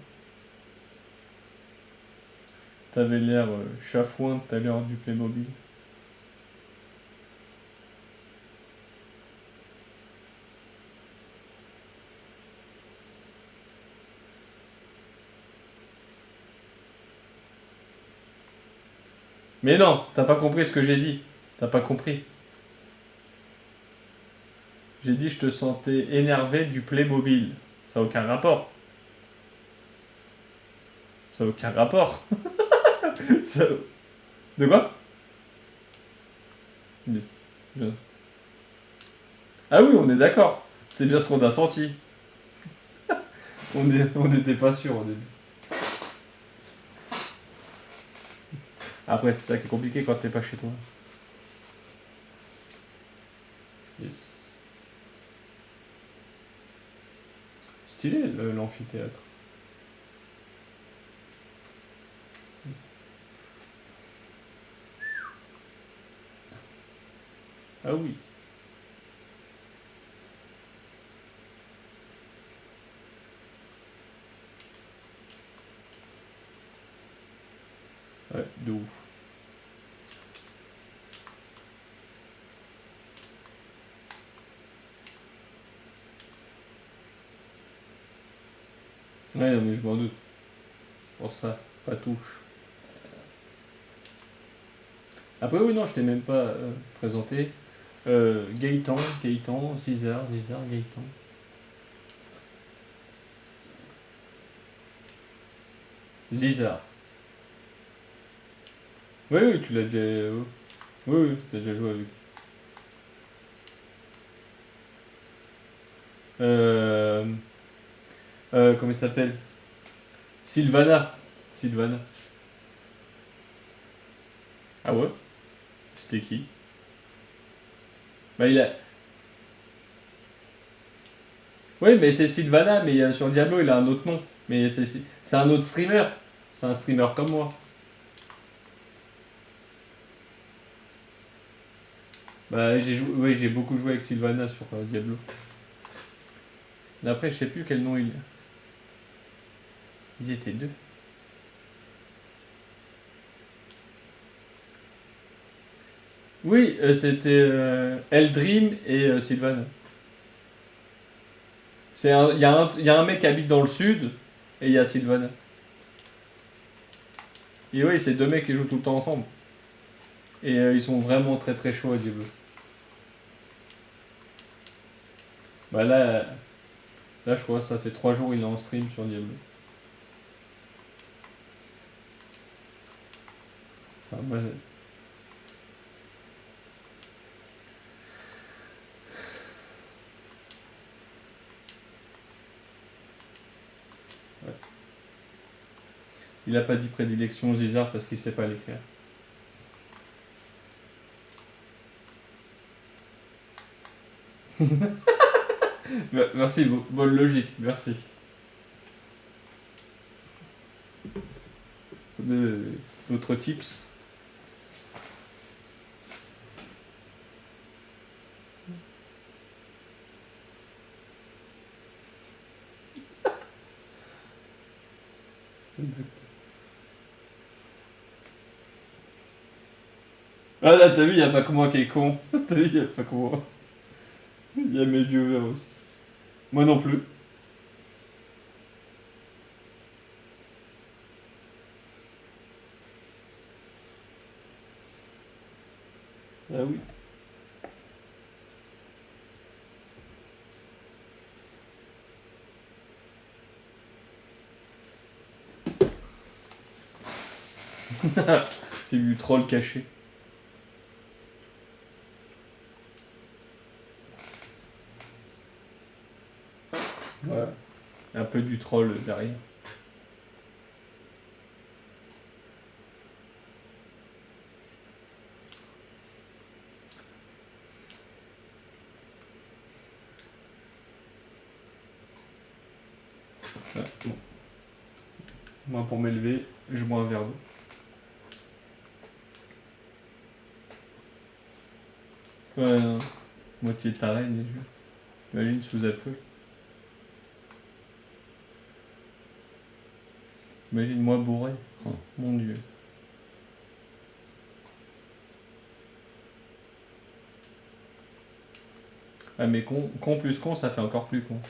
[SPEAKER 1] T'avais l'air chafouin tout à l'heure du Playmobil. Mais non, t'as pas compris ce que j'ai dit. T'as pas compris. J'ai dit je te sentais énervé du Playmobil. Ça n'a aucun rapport. Ça n'a aucun rapport. Ça... De quoi? Mais- bien. Ah oui, on est d'accord. C'est bien ce qu'on a senti. On n'était pas sûr au début. Après, c'est ça qui est compliqué quand t'es pas chez toi. Yes. Stylé l'amphithéâtre. Ah oui. Ouais, de ouf. Ouais, non, mais je m'en doute. Pour ça, pas touche. Après, oui, non, je t'ai même pas présenté. Gaëtan, Zizar, Gaëtan. Zizar. Oui, oui, tu l'as déjà. Oui, oui, t'as déjà joué avec. Euh, comment il s'appelle? Sylvana. Sylvana. Ah ouais? C'était qui? Bah il a. Oui, mais c'est Sylvana, mais sur Diablo il a un autre nom. Mais c'est un autre streamer. C'est un streamer comme moi. Bah oui, j'ai beaucoup joué avec Sylvana sur Diablo. Après, je sais plus quel nom il a. Ils étaient deux. Oui, c'était Eldream et Sylvana. Il y a un mec qui habite dans le sud et il y a Sylvana. Et oui, c'est deux mecs qui jouent tout le temps ensemble. Et ils sont vraiment très très chauds à Diablo. Bah là je crois que ça fait 3 jours il est en stream sur Diablo. Ça m'a... Ouais. Il a pas dit prédilection Zizar parce qu'il sait pas l'écrire. Merci, bonne logique, merci. D'autres tips? Exact. Ah là, t'as vu, y a pas que moi qui est con. T'as vu, y a pas que moi. Y a mes viewers aussi. Moi non plus. Ah oui. C'est du troll caché. Ouais. Un peu du troll derrière. Ouais, bon. Moi, pour m'élever, je bois un verre d'eau. Ouais, non. Moitié taré déjà. Imagine sous alcool. Imagine moi bourré. Oh, mon dieu. Ah mais con plus con, ça fait encore plus con.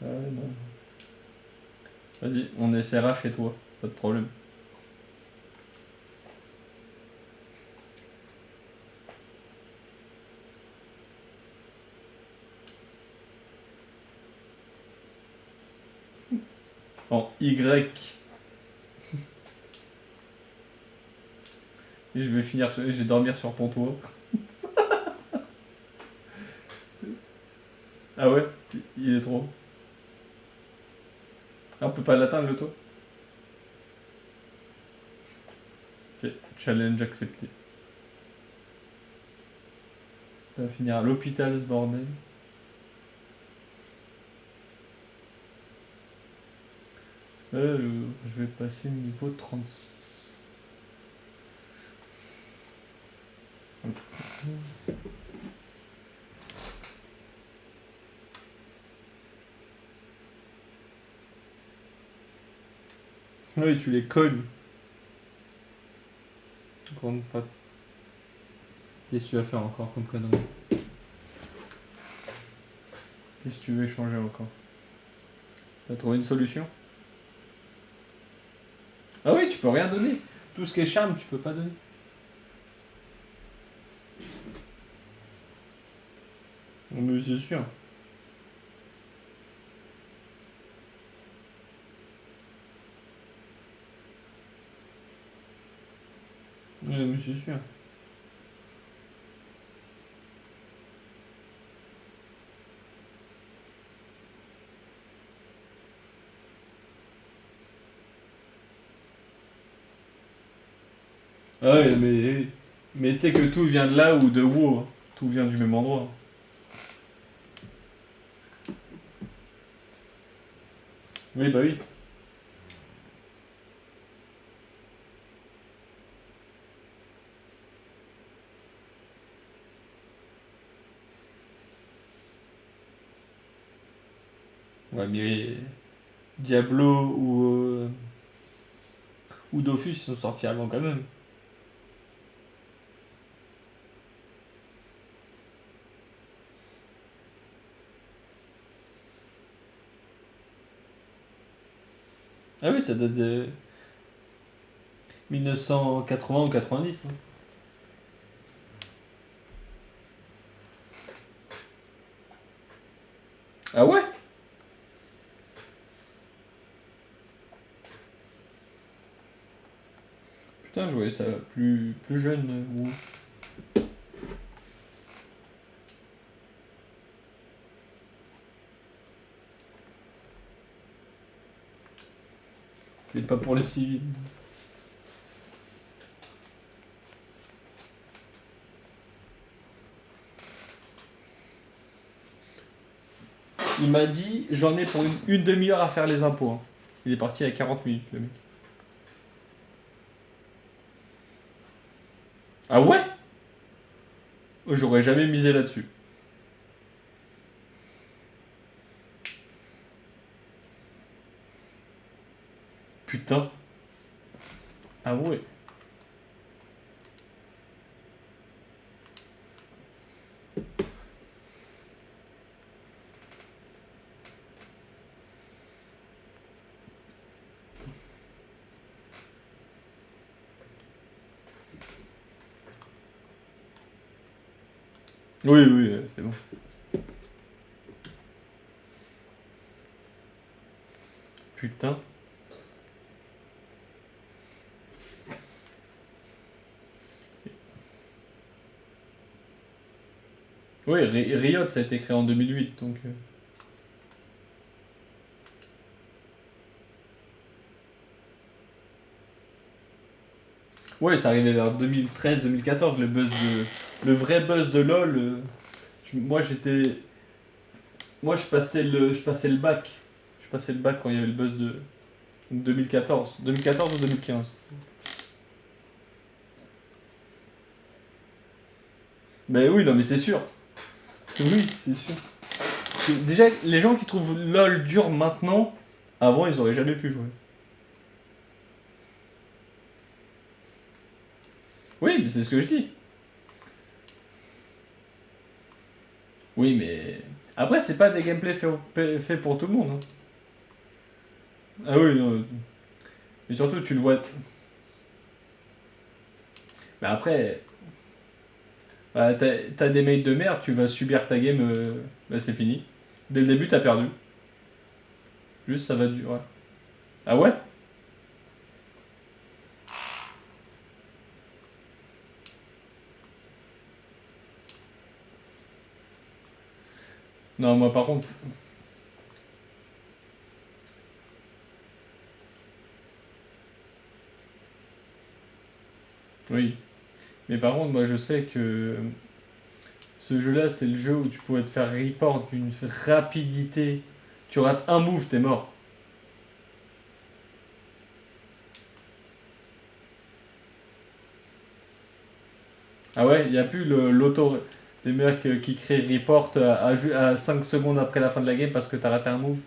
[SPEAKER 1] Non. Vas-y, on essaiera chez toi, pas de problème. En Y. Et je vais dormir sur ton toit. Ah ouais, il est trop. Ah, on peut pas l'atteindre le toit. Ok, challenge accepté. Ça va finir à l'hôpital ce bordel. Je vais passer niveau 36. Oui, tu les cognes. Grande patte. Qu'est-ce que tu vas faire encore comme connerie? Qu'est-ce que tu veux échanger encore? T'as trouvé une solution? Ah oui, tu peux rien donner. Tout ce qui est charme, tu peux pas donner. Mais c'est sûr. Mais c'est sûr. Ah ouais, mais tu sais que tout vient de là ou de WoW. Hein. Tout vient du même endroit. Oui, bah oui. Ouais, mais Diablo ou Dofus ils sont sortis avant quand même. Ah oui, ça date de 1980 ou 90. Hein. Ah ouais? Putain, je voyais ça plus jeune. WoW. C'est pas pour les civils. Il m'a dit, j'en ai pour une demi-heure à faire les impôts. Hein. Il est parti à 40 minutes, le mec. Ah ouais? J'aurais jamais misé là-dessus. Putain. Ah ouais. Oui, oui, c'est bon. Putain. Oui, Riot, ça a été créé en 2008, donc... Ouais, ça arrivait vers 2013-2014, le buzz le vrai buzz de LoL. Moi, j'étais... Moi, je passais le bac. Je passais le bac quand il y avait le buzz de 2014. 2014 ou 2015. Ben oui, non, mais c'est sûr. Oui, c'est sûr. Déjà, les gens qui trouvent LoL dur maintenant, avant, ils auraient jamais pu jouer. Oui, mais c'est ce que je dis. Oui, mais... Après, c'est pas des gameplays faits pour tout le monde. Hein. Ah oui, non. Mais surtout, tu le vois... Mais après, bah, t'as des mails de merde, tu vas subir ta game, bah, c'est fini. Dès le début, t'as perdu. Juste, ça va durer. Ouais. Ah ouais? Non, moi par contre... Oui. Mais par contre, moi je sais que ce jeu-là, c'est le jeu où tu pourrais te faire report d'une rapidité. Tu rates un move, t'es mort. Ah ouais, il n'y a plus l'auto. Les mecs qui créent report à 5 secondes après la fin de la game parce que t'as raté un move.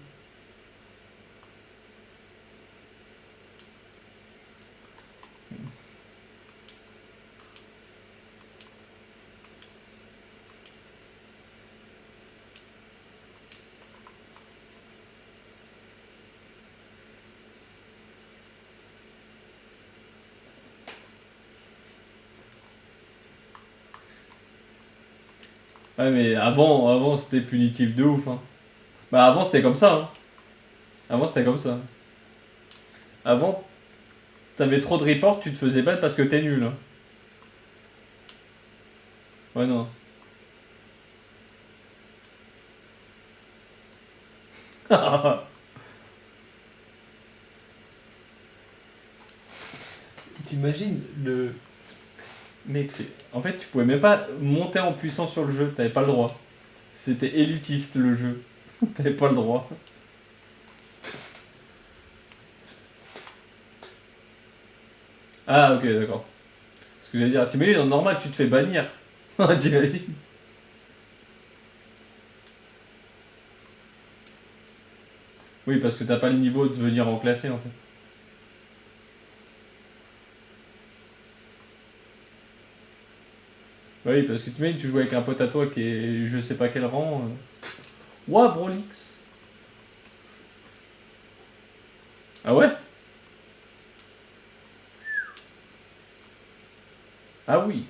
[SPEAKER 1] Ouais, mais avant c'était punitif de ouf. Hein. Bah avant c'était comme ça. Hein. Avant c'était comme ça. Avant, t'avais trop de reports, tu te faisais battre parce que t'es nul. Hein. Ouais, non. T'imagines le. Mec, en fait, tu pouvais même pas monter en puissance sur le jeu, t'avais pas le droit. C'était élitiste le jeu. T'avais pas le droit. Ah, ok, d'accord. Ce que j'allais dire, t'imagines, en normal, tu te fais bannir. T'imagines. Oui, parce que t'as pas le niveau de venir en classé en fait. Oui, parce que t'imagines, tu joues avec un pote à toi qui est je sais pas quel rang. Ouah, Brolix. Ah ouais? Ah oui.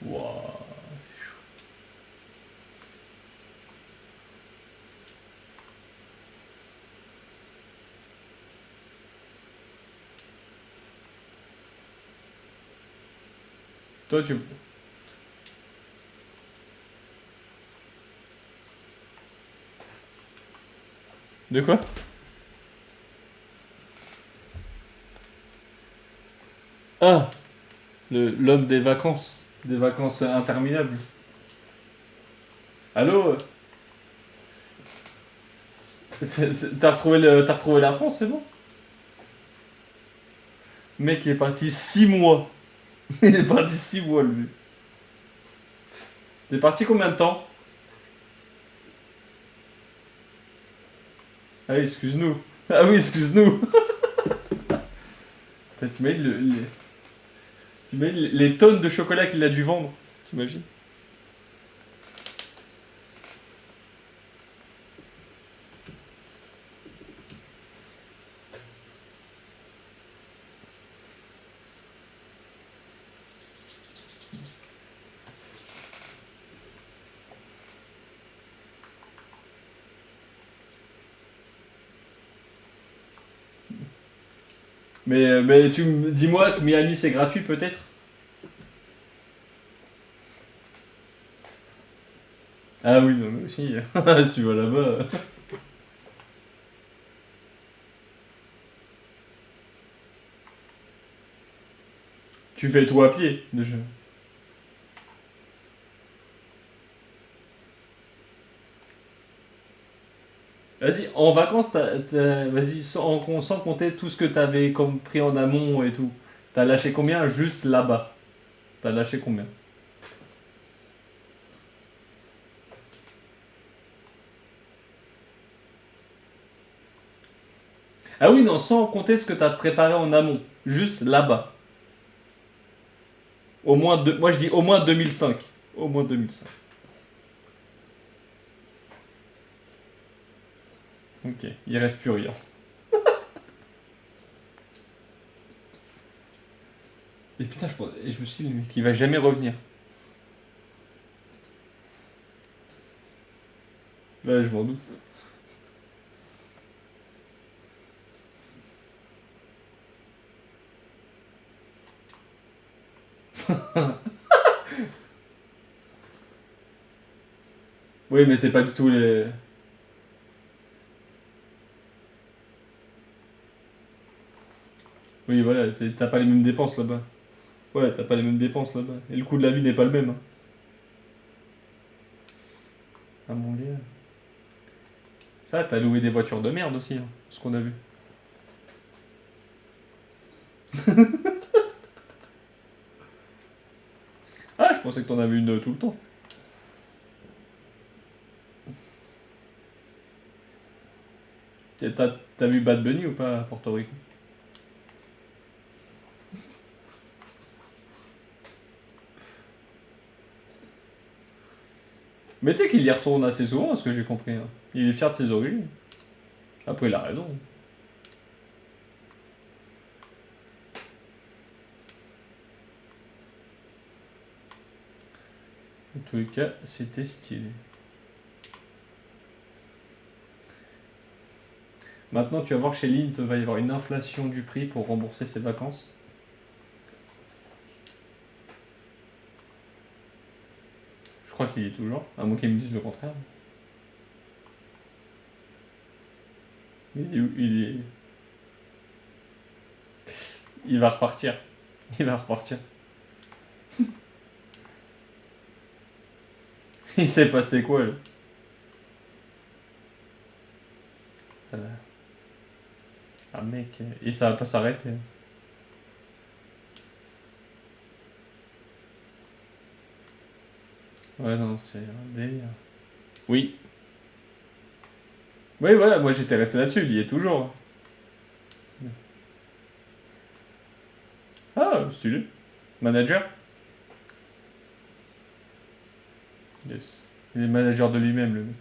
[SPEAKER 1] Ouah. Toi, tu. De quoi? Ah, l'homme des vacances. Des vacances interminables. Allô? T'as retrouvé la France, c'est bon? Le mec il est parti 6 mois. Il est parti 6 mois, lui. T'es parti combien de temps? Ah oui, excuse-nous. Ah oui, excuse-nous. T'imagines les tonnes de chocolat qu'il a dû vendre? T'imagines? Mais dis-moi que Miami c'est gratuit peut-être? Ah oui, non, mais aussi. Si tu vas là-bas. Tu fais tout à pied, déjà. Vas-y, en vacances, vas-y, sans compter tout ce que t'avais comme pris en amont et tout. T'as lâché combien juste là-bas? T'as lâché combien? Ah oui, non, sans compter ce que t'as préparé en amont. Juste là-bas. Au moins deux, moi je dis au moins 2005. Au moins 2005. Ok, il reste plus rien. Et putain, je me suis dit, qu'il va jamais revenir. Ouais, je m'en doute. Oui, mais c'est pas du tout les. Oui, voilà, t'as pas les mêmes dépenses là-bas. Ouais, t'as pas les mêmes dépenses là-bas. Et le coût de la vie n'est pas le même. Hein. Ah mon gars. Ça, t'as loué des voitures de merde aussi, hein, ce qu'on a vu. Ah, je pensais que t'en avais une tout le temps. T'as vu Bad Bunny ou pas à Porto Rico? Mais tu sais qu'il y retourne assez souvent, à ce que j'ai compris. Hein. Il est fier de ses origines. Après, il a raison. En tous les cas, c'était stylé. Maintenant, tu vas voir chez Lint, va y avoir une inflation du prix pour rembourser ses vacances. Je crois qu'il y est toujours, à moins qu'ils me disent le contraire. Il il va repartir. Il va repartir. Il s'est passé quoi là Ah mec, et ça va pas s'arrêter. Ouais non, c'est un délire. Oui. Oui voilà, moi j'étais resté là-dessus, il y est toujours. Ah, stylé. Manager? Yes. Il est manager de lui-même le mec.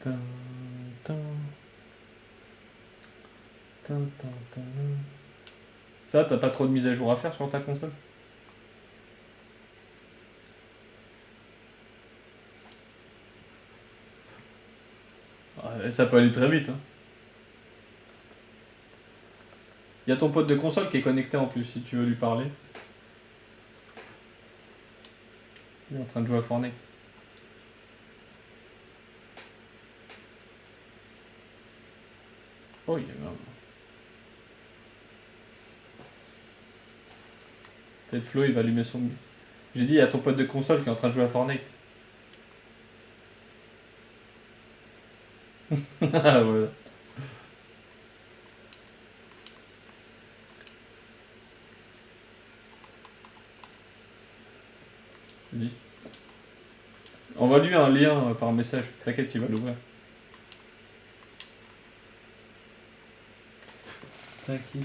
[SPEAKER 1] Tin, tin. Tin, tin, tin. Ça, t'as pas trop de mise à jour à faire sur ta console? Ça peut aller très vite. Hein. Y a ton pote de console qui est connecté en plus, si tu veux lui parler. Il est en train de jouer à Fortnite. Oh, il est mort. Peut-être Flo, il va allumer son... J'ai dit, il y a ton pote de console qui est en train de jouer à Fortnite.
[SPEAKER 3] Ah, voilà. Vas-y. Envoie-lui un lien par message. T'inquiète, tu vas l'ouvrir. T'inquiète.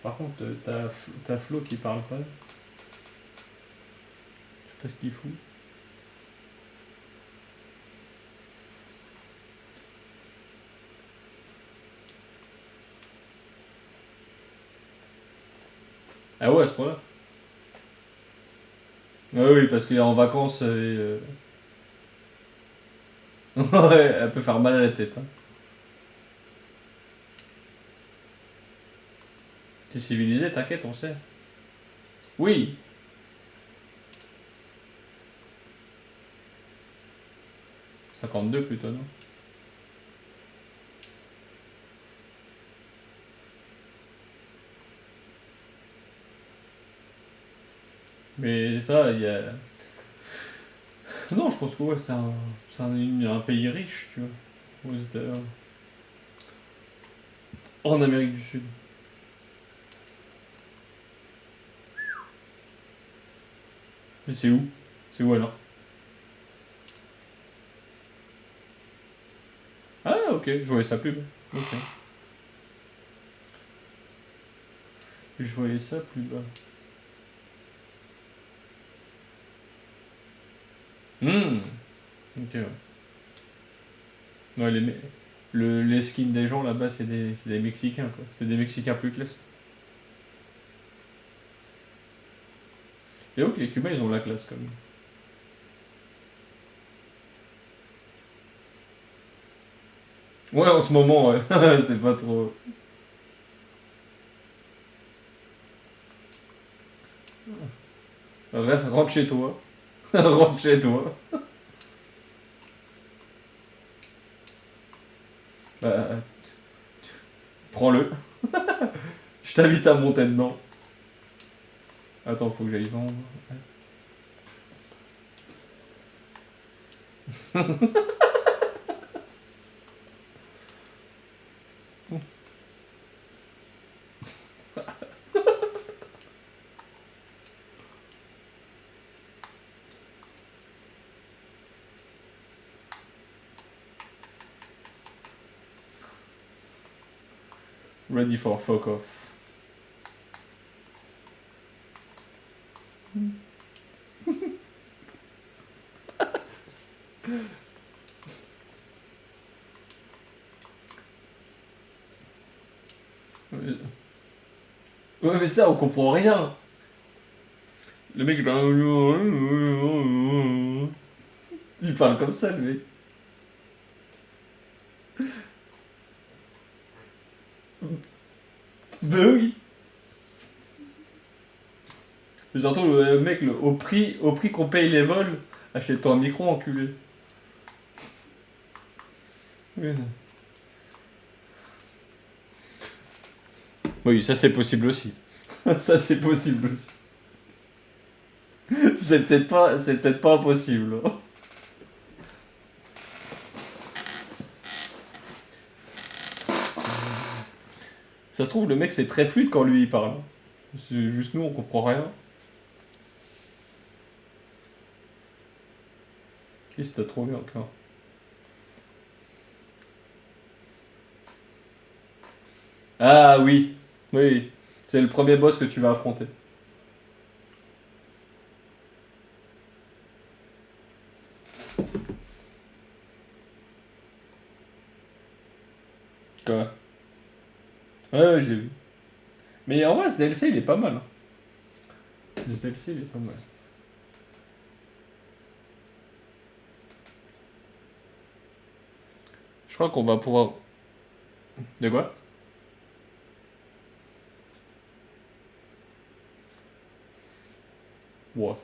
[SPEAKER 3] Par contre, t'as Flo qui parle pas. Je sais pas ce qu'il fout. Ah ouais, à ce point-là. Ah oui, parce qu'il est en vacances ouais, elle peut faire mal à la tête. Hein. T'es civilisé, t'inquiète, on sait. Oui. 52 plutôt, non? Mais ça, il y a... Non, je pense que ouais, un pays riche, tu vois. En Amérique du Sud. Mais c'est où? C'est où alors? Ah, ok, je voyais sa pub. Ok. Je voyais ça plus bas. Ok, ouais. Ouais, les skins des gens là-bas, c'est des Mexicains, quoi. C'est des Mexicains plus classe. Et ok, les Cubains, ils ont la classe, quand même. Ouais, en ce moment, ouais. C'est pas trop... Reste, rentre chez toi. Rentre chez toi. Bah, prends-le. Je t'invite à monter dedans. Attends, faut que j'aille vendre. Ready for fuck off. Ouais, mais ça, on comprend rien. Le mec, il parle... Il parle comme ça, le mec. Ben oui. Mais surtout, le mec, au prix qu'on paye les vols, achète-toi un micro, enculé. Oui, oui, ça c'est possible aussi. Ça c'est possible aussi. C'est peut-être pas impossible. Ça se trouve, le mec c'est très fluide quand lui il parle. C'est juste nous, on comprend rien. Qu'est-ce que t'as trouvé encore? Ah oui, oui. C'est le premier boss que tu vas affronter. Quoi? Ouais, j'ai vu. Mais en vrai, ce DLC il est pas mal. Hein. Ce DLC il est pas mal. Je crois qu'on va pouvoir. De quoi? Wow.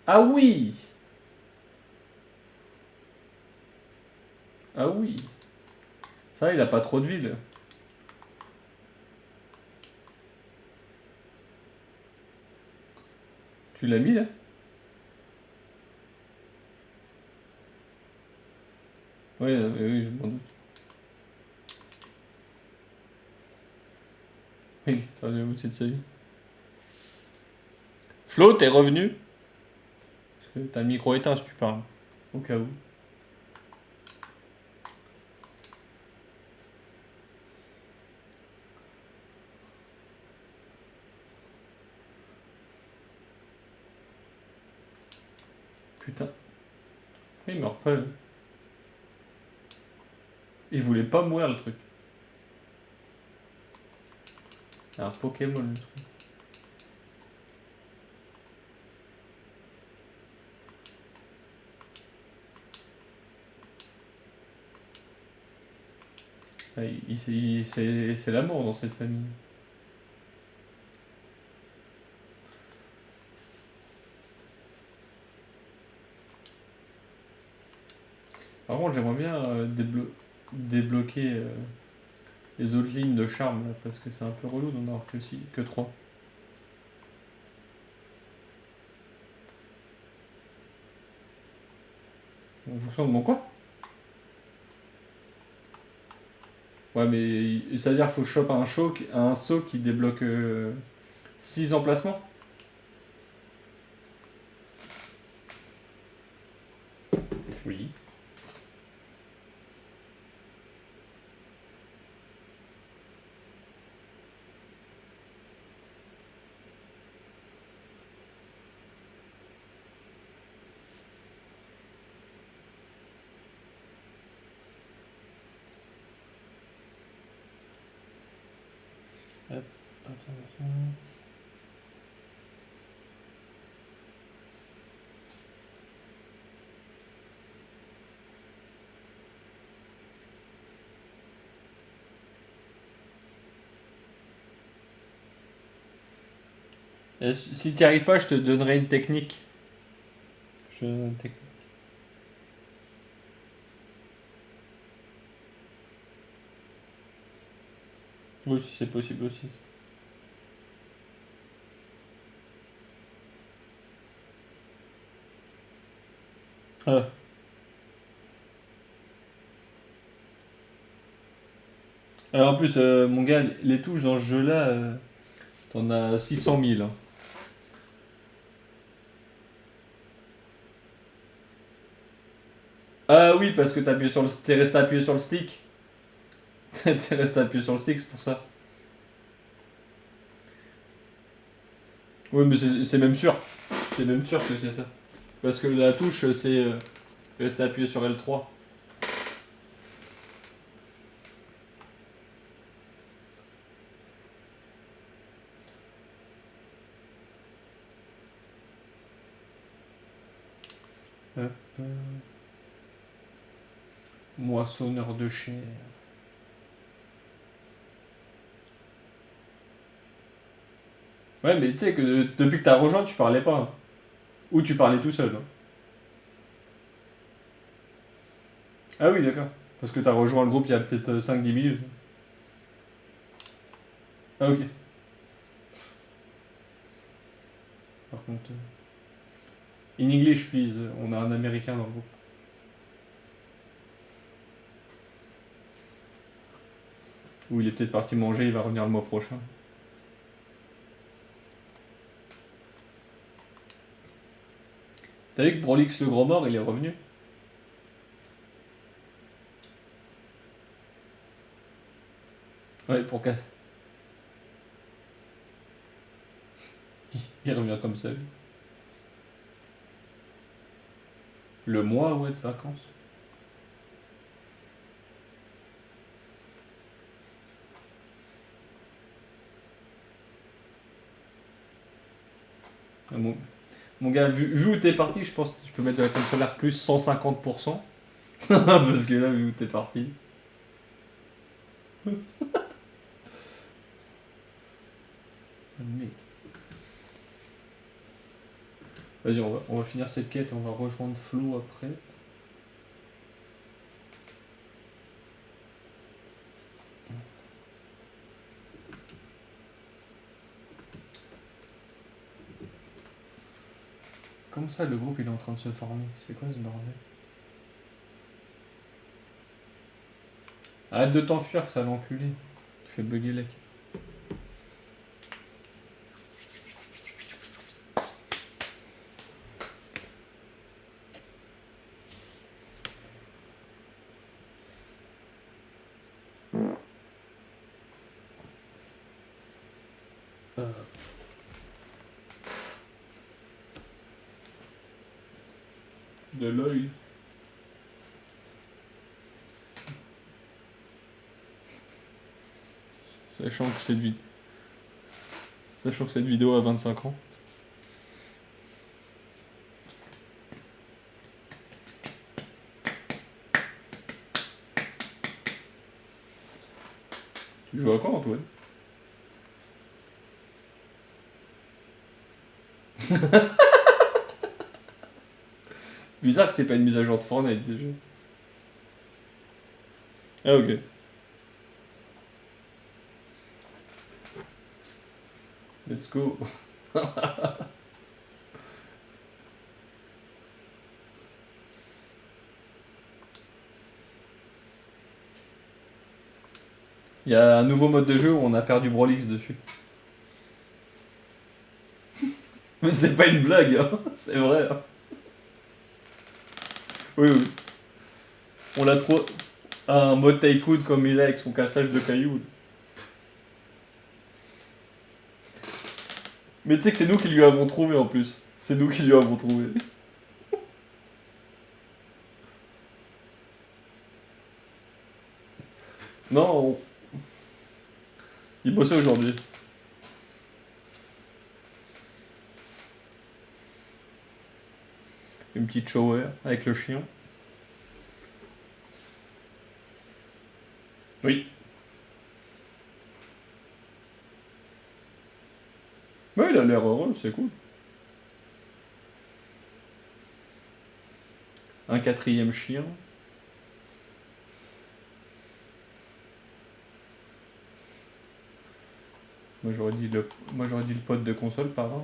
[SPEAKER 3] Ah oui! Ah oui! Ça, il a pas trop de villes. Tu l'as mis là? Ouais, oui, je m'en doute. Oui, ça va vous de sa vie. Flo, t'es revenu? Parce que t'as le micro éteint si tu parles. Au cas où. Putain. Il meurt pas. Lui. Il voulait pas mourir le truc. C'est un Pokémon le truc. Ah, c'est l'amour dans cette famille. Par contre, j'aimerais bien débloquer les autres lignes de charme là, parce que c'est un peu relou d'en avoir que 3. En fonction de mon quoi? Ouais, mais ça veut dire qu'il faut choper un saut qui débloque 6 emplacements. Oui. Hop, attends. Si tu n'y arrives pas, je te donnerai une technique. Je te donnerai une technique. Oui, si c'est possible aussi. Ah. Alors en plus, mon gars, les touches dans ce jeu-là, t'en as 600 000. Hein. Ah oui, parce que t'es resté appuyé sur le stick. T'es resté appuyé sur le stick, c'est pour ça. Oui, mais c'est même sûr. C'est même sûr que c'est ça. Parce que la touche, c'est rester appuyé sur L3. Hop. Moissonneur de chair. Ouais, mais tu sais que depuis que t'as rejoint, tu parlais pas. Hein. Ou tu parlais tout seul. Hein. Ah oui, d'accord. Parce que t'as rejoint le groupe il y a peut-être 5-10 minutes. Ah ok. Par contre... In English, please. On a un Américain dans le groupe. Ou il est peut-être parti manger, il va revenir le mois prochain. T'as vu que Brolix le Gros Mort, il est revenu? Ouais, pour 4. Il revient comme ça. Lui. Le mois, ouais, de vacances. Ah, mon gars, vu où t'es parti, je pense que tu peux mettre de la contrôleur solaire plus 150%. Parce que là, vu où t'es parti. Mec. Vas-y, on va finir cette quête, on va rejoindre Flo après. Comment ça, le groupe il est en train de se former? C'est quoi ce bordel? Arrête de t'enfuir, ça l'enculé. Tu fais bugger l'ec. De l'œil. Sachant que cette vidéo a 25 ans. Tu joues à quoi, Antoine? Bizarre que c'est pas une mise à jour de Fortnite déjà. Ah ok. Let's go. Il y a un nouveau mode de jeu où on a perdu Brolix dessus. Mais c'est pas une blague, hein. C'est vrai. Hein. Oui, oui. On l'a trop... Un mode tycoon comme il est avec son cassage de cailloux. Mais tu sais que c'est nous qui lui avons trouvé en plus. C'est nous qui lui avons trouvé. Non, il bossait aujourd'hui. Une petite shower avec le chien. Oui. Ouais, il a l'air heureux, c'est cool. Un 4e chien. Moi j'aurais dit le pote de console par là.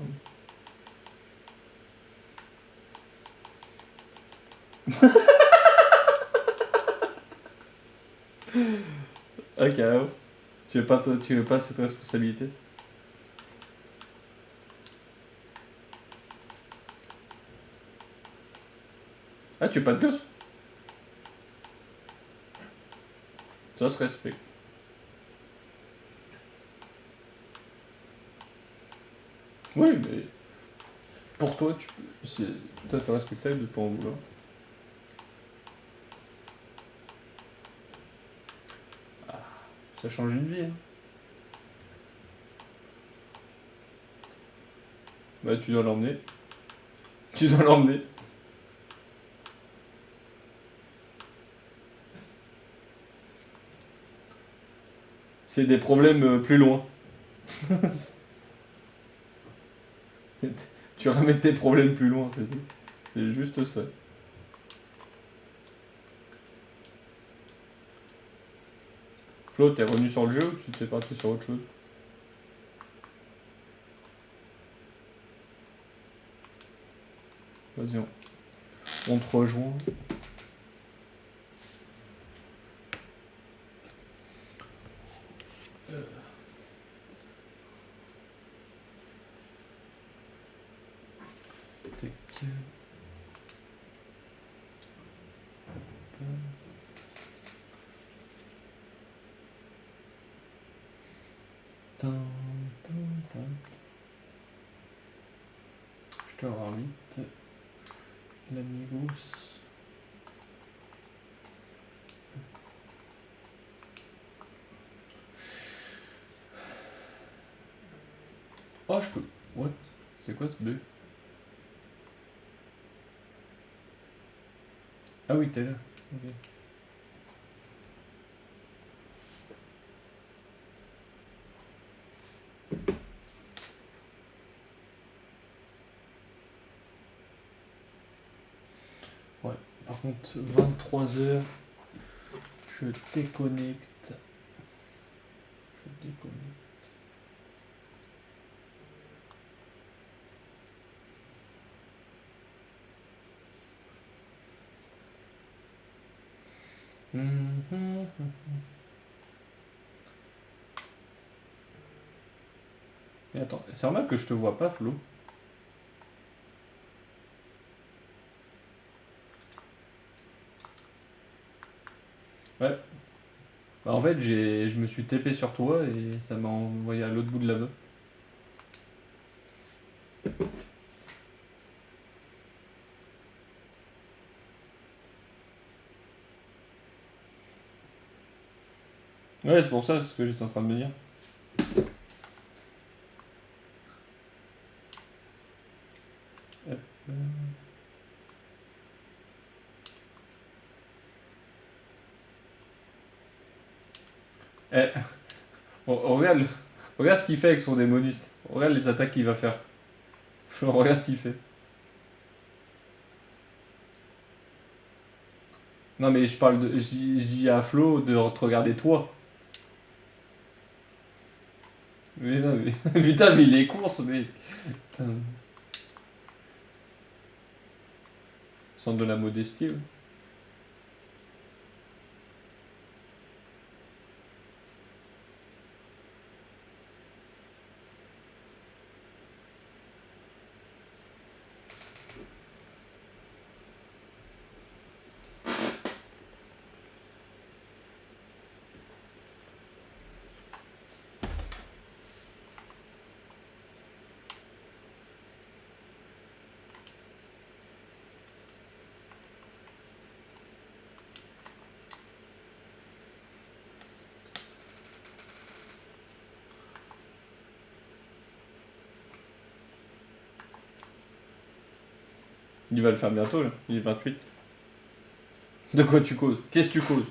[SPEAKER 3] Ok, tu veux pas cette responsabilité? Ah, tu veux pas de gosse? Ça se respecte. Oui, mais pour toi, c'est tout à fait respectable de pas en vouloir. Ah, ça change une vie. Hein. Bah, tu dois l'emmener. Tu dois l'emmener. C'est des problèmes plus loin. Tu ramènes tes problèmes plus loin, c'est tout. C'est juste ça. Flo, t'es revenu sur le jeu ou tu t'es parti sur autre chose? Vas-y, on te rejoint. Je te ramite l'amigos. Oh, je peux. What? C'est quoi ce bug? Ah oui, t'es là. Ok. Ouais, par contre, 23h, je déconnecte. Je déconnecte. Mais attends, c'est normal que je te vois pas, Flo. Ouais. Bah, en fait, je me suis TP sur toi et ça m'a envoyé à l'autre bout de la map. Ouais, c'est pour ça, c'est ce que j'étais en train de me dire. Hop. Eh, regarde, regarde ce qu'il fait avec son démoniste. Regarde les attaques qu'il va faire. Regarde ce qu'il fait. Non mais je parle de. Je dis à Flo de te regarder toi. Mais non mais. Putain mais il est con ce mec. Putain. Sans de la modestie. Ouais. Il va le faire bientôt là. Il est 28. De quoi tu causes? Qu'est-ce que tu causes?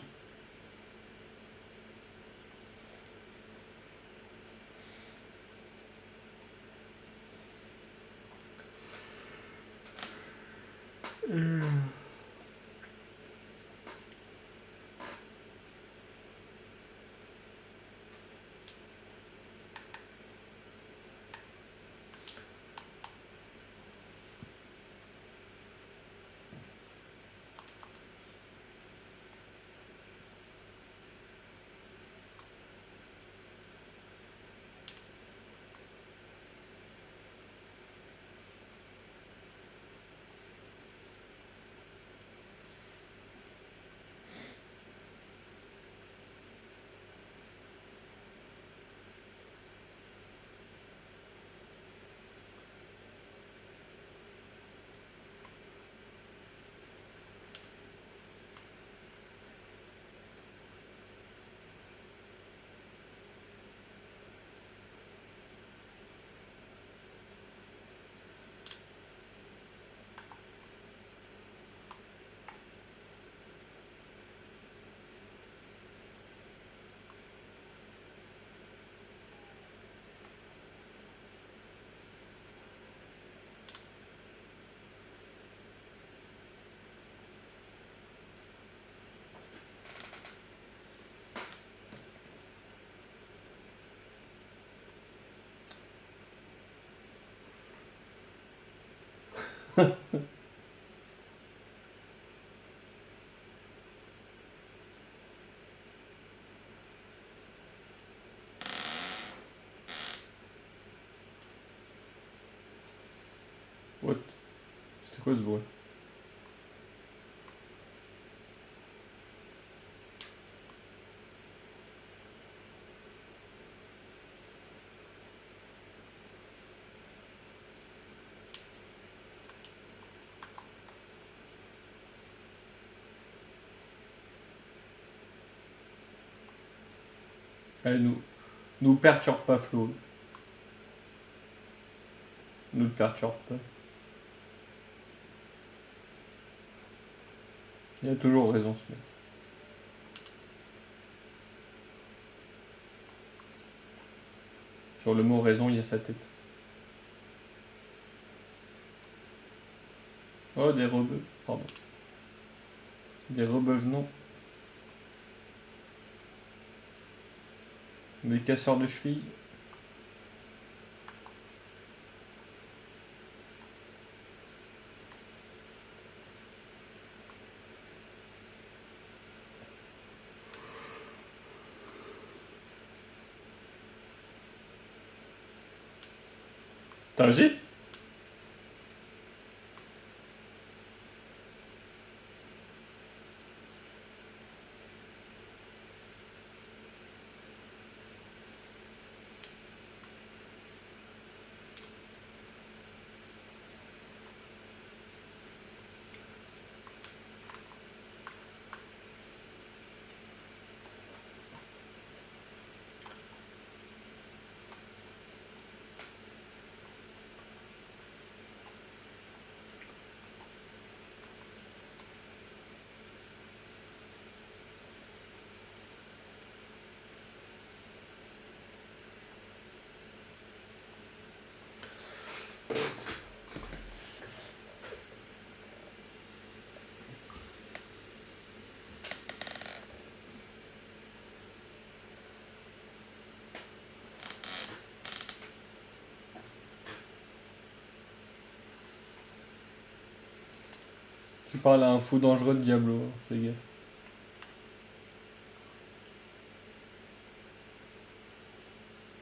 [SPEAKER 3] What? C'était quoi ce bruit? Allez, nous perturbe pas Flo. Nous le perturbe pas. Il a toujours raison ce mec. Sur le mot raison, il y a sa tête. Oh, des rebeux. Pardon. Des rebevenants. Des casseurs de chevilles. T'as réussi? Tu parles à un fou dangereux de Diablo, fais gaffe.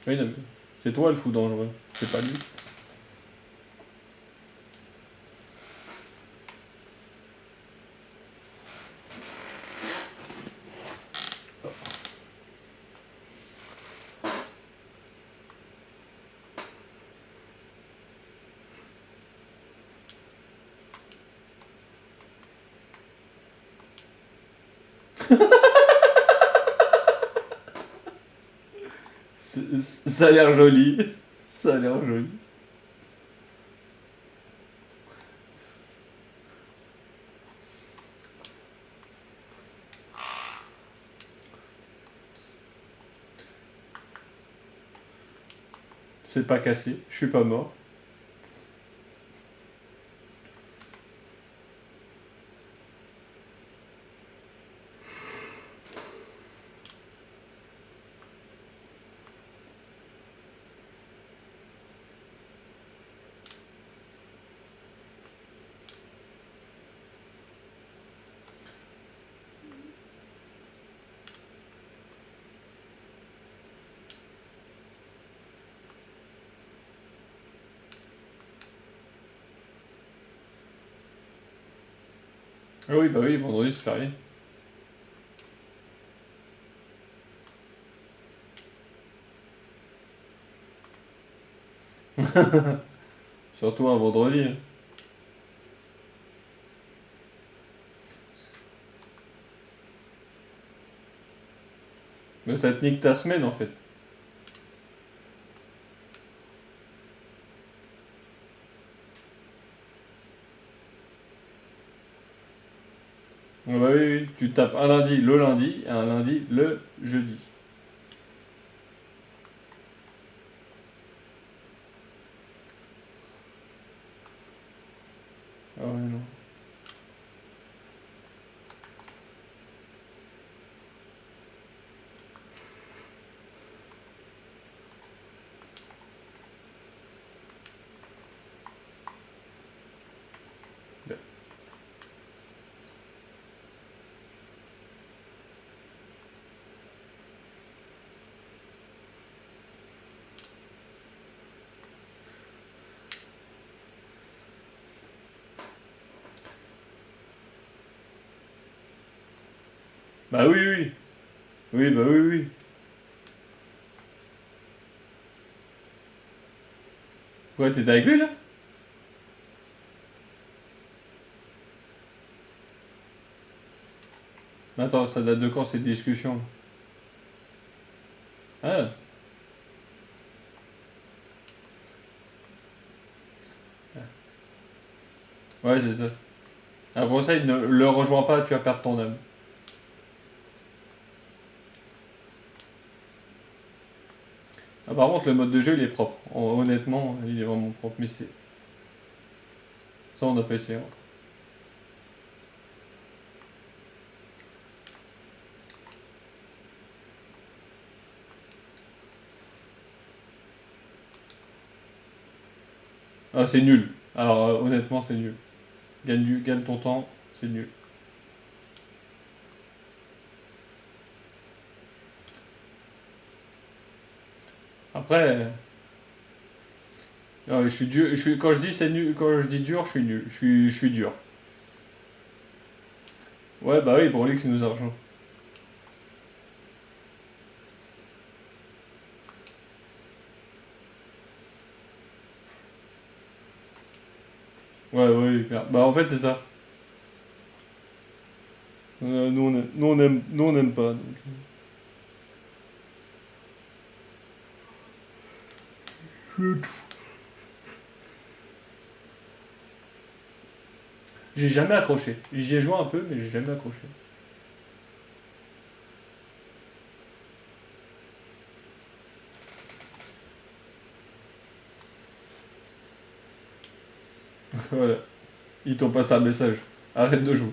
[SPEAKER 3] Oui, non, mais c'est toi le fou dangereux, c'est pas lui. Ça a l'air joli. Ça a l'air joli. C'est pas cassé, je suis pas mort. Ah oui, bah oui, vendredi c'est férié. Surtout un vendredi. Hein. Mais ça te nique ta semaine en fait. Ah bah oui, oui, tu tapes un lundi et un lundi le jeudi. Ah ouais, non. Bah oui, oui. Oui, bah oui, oui. Ouais, t'étais avec lui là? Attends, ça date de quand cette discussion? Ah, ouais, c'est ça. Après ça, il ne le rejoint pas, tu vas perdre ton âme. Ah, par contre, le mode de jeu, il est propre. Honnêtement, il est vraiment propre. Mais c'est. Ça, on n'a pas essayé. Hein. Ah, c'est nul. Alors, honnêtement, c'est nul. Gagne ton temps, c'est nul. Après, Non, je suis dur. Quand je dis c'est nul, quand je dis dur, je suis nul. Je suis dur. Ouais, bah oui, pour lui, c'est nos argent. Ouais, ouais, clair. Bah en fait, c'est ça. Nous, on aime pas. Donc. J'ai jamais accroché. J'y ai joué un peu, mais j'ai jamais accroché. Voilà. Ils t'ont passé un message. Arrête de jouer.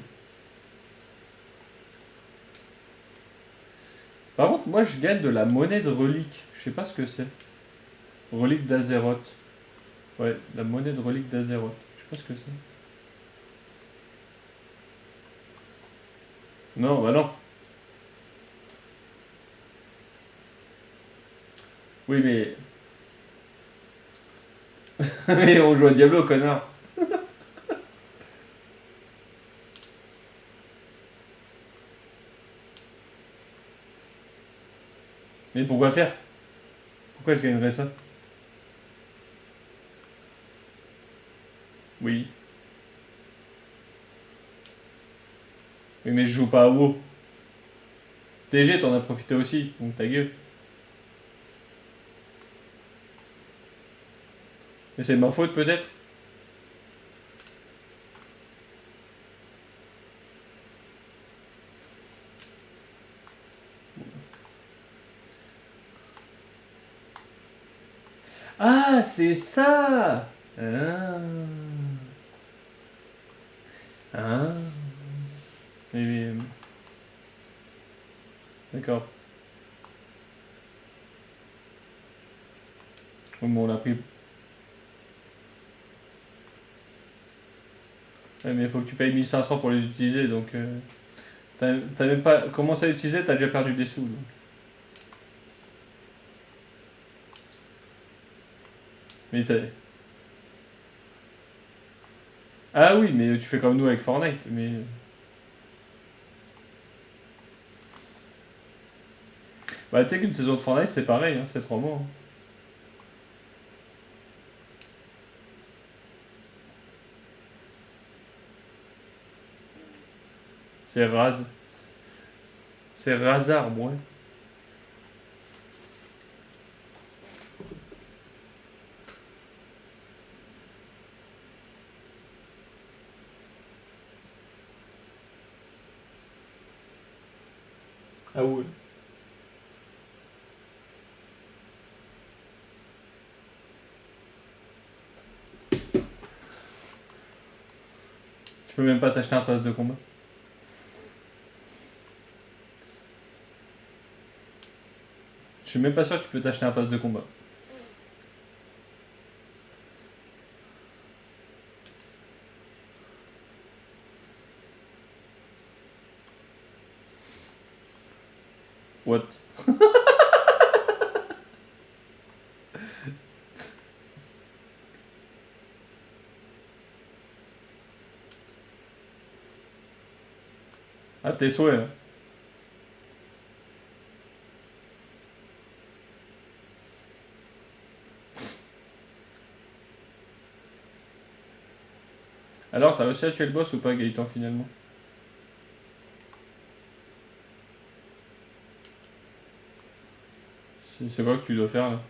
[SPEAKER 3] Par contre, moi, je gagne de la monnaie de relique. Je sais pas ce que c'est. Relique d'Azeroth. Ouais, la monnaie de relique d'Azeroth. Je sais pas ce que c'est. Non, bah non. Oui, mais. Mais on joue à Diablo, connard. Mais pourquoi faire? Pourquoi je gagnerais ça? Oui. Oui, mais je joue pas à WoW. TG, t'en as profité aussi, donc ta gueule. Mais c'est de ma faute peut-être? Ah, c'est ça! Ah. Ah. Mais, d'accord. Bon, on l'a pris. Ouais, mais il faut que tu payes 1500 pour les utiliser, donc... t'as même pas commencé à utiliser, t'as déjà perdu des sous. Donc. Mais c'est... Ah oui, mais tu fais comme nous avec Fortnite, mais... Bah tu sais qu'une saison de Fortnite c'est pareil, hein, c'est 3 mois. Hein. C'est rase. C'est rasard, moi. Ah ouais. Tu peux même pas t'acheter un pass de combat. Je suis même pas sûr que tu peux t'acheter un pass de combat. What? Ah, tes souhaits, hein. Alors, t'as réussi à tuer le boss ou pas, Gaëtan, finalement? C'est quoi que tu dois faire, là?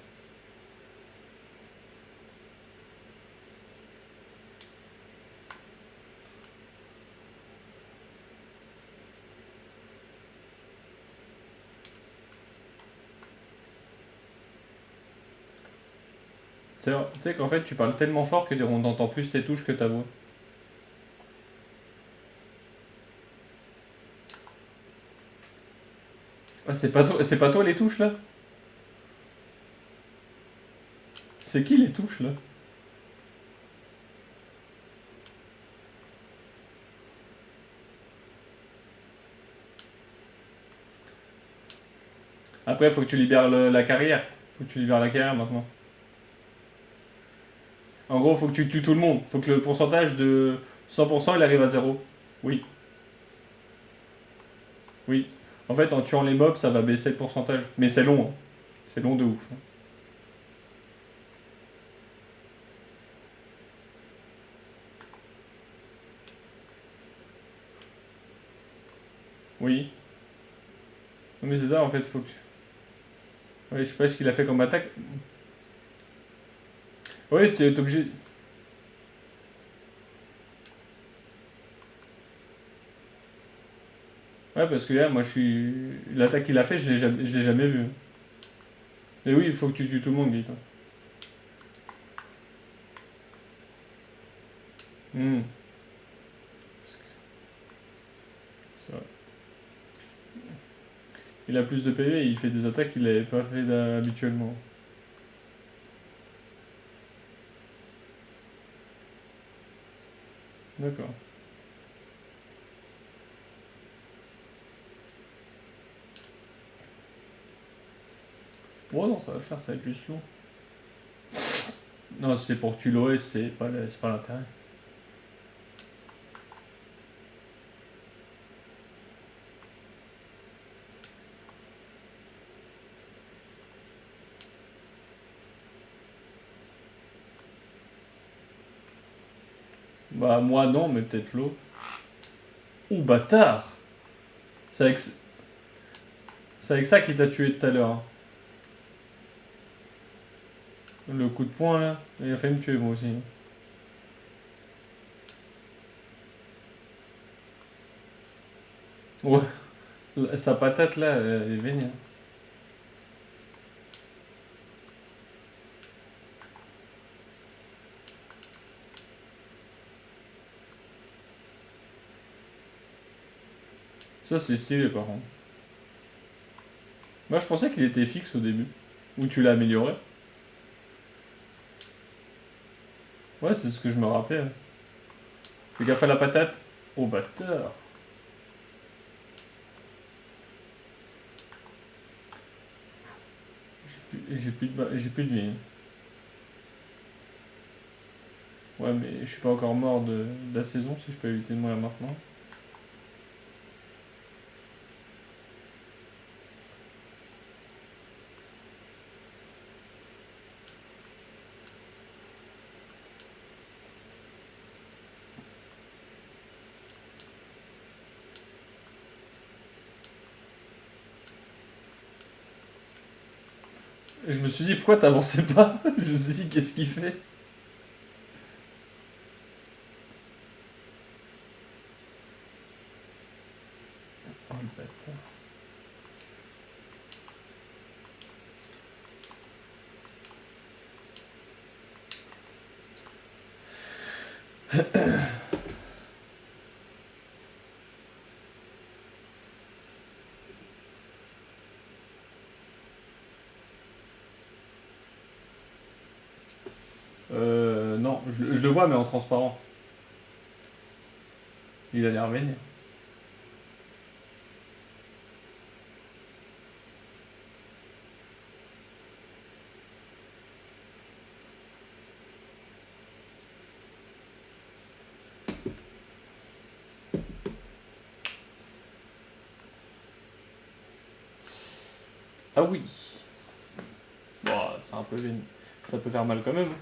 [SPEAKER 3] Tu sais qu'en fait, tu parles tellement fort que on entend plus tes touches que ta voix. Ah, c'est pas toi les touches, là? C'est qui les touches, là? Après, faut que tu libères la carrière. Faut que tu libères la carrière, maintenant. En gros, faut que tu tues tout le monde. Faut que le pourcentage de 100% il arrive à 0. Oui. Oui. En fait, en tuant les mobs, ça va baisser le pourcentage. Mais c'est long. Hein. C'est long de ouf. Hein. Oui. Non, mais c'est ça, en fait, faut que... Ouais, je sais pas ce qu'il a fait comme attaque. Oui, t'es obligé... Ouais, parce que là, moi, je suis... L'attaque qu'il a fait, je l'ai jamais vu. Mais oui, il faut que tu tues tout le monde, vite. Hein. Hmm. C'est vrai. Il a plus de PV, il fait des attaques qu'il n'avait pas fait habituellement. D'accord. Bon, non, ça va le faire, ça va être juste long. Non, c'est pour tuer l'OS, c'est pas l'intérêt. Bah, moi non, mais peut-être l'autre. Ouh, bâtard! C'est avec... c'est avec ça qu'il t'a tué tout à l'heure. Hein. Le coup de poing, là, il a failli me tuer, moi aussi. Ouais, sa patate, là, elle est vénère. Ça, c'est stylé, par contre. Moi, je pensais qu'il était fixe au début. Ou tu l'as amélioré. Ouais, c'est ce que je me rappelais. Fais gaffe à la patate. Oh, bâtard. J'ai plus de vie. Ouais, mais je suis pas encore mort de la saison, si je peux éviter de mourir maintenant. Je me suis dit, pourquoi t'avançais pas? Je me suis dit, qu'est-ce qu'il fait? Oh, le bâtard. Non, je le vois, mais en transparent. Il a l'air vénère. Ah oui. Bon, c'est un peu vénère. Ça peut faire mal quand même.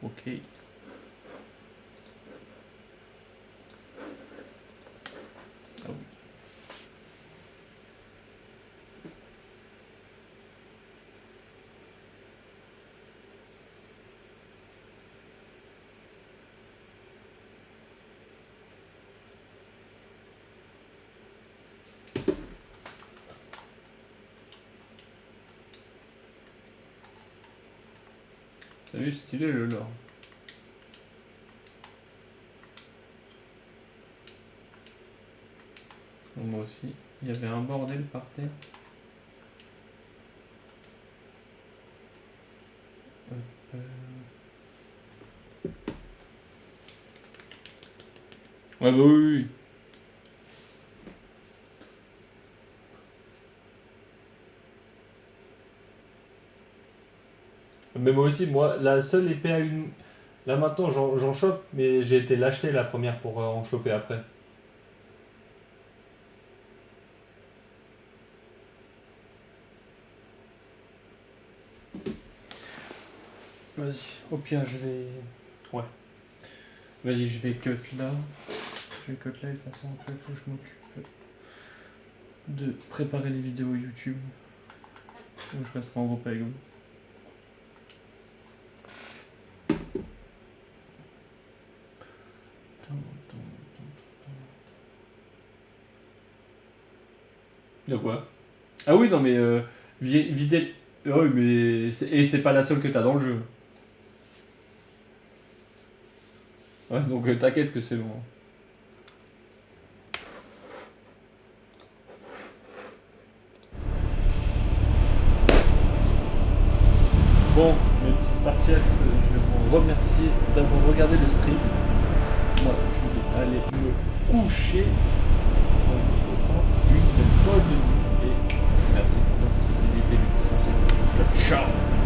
[SPEAKER 3] Ok. Ah oui. T'as vu, stylé le lore. Moi aussi. Il y avait un bordel par terre. Hop, Ouais, bah oui. Mais moi aussi, moi, la seule épée à une. Là maintenant, j'en chope, mais j'ai été l'acheter la première pour en choper après. Vas-y, au pire, je vais. Ouais. Vas-y, je vais cut là. Je vais cut là, et de toute façon, après, il faut que je m'occupe de préparer les vidéos YouTube. Donc, je resterai en groupe avec vous. De quoi? Ah oui, non, mais vider. Ah oui, mais. Et c'est pas la seule que t'as dans le jeu. Ouais, donc t'inquiète que c'est bon. Bon, mes petits Spartiates, je vais vous remercier d'avoir regardé le stream. Moi, je vais aller me coucher en vous souhaitant une bonne nuit et merci pour votre fidélité, mes petits Spartiates. Ciao!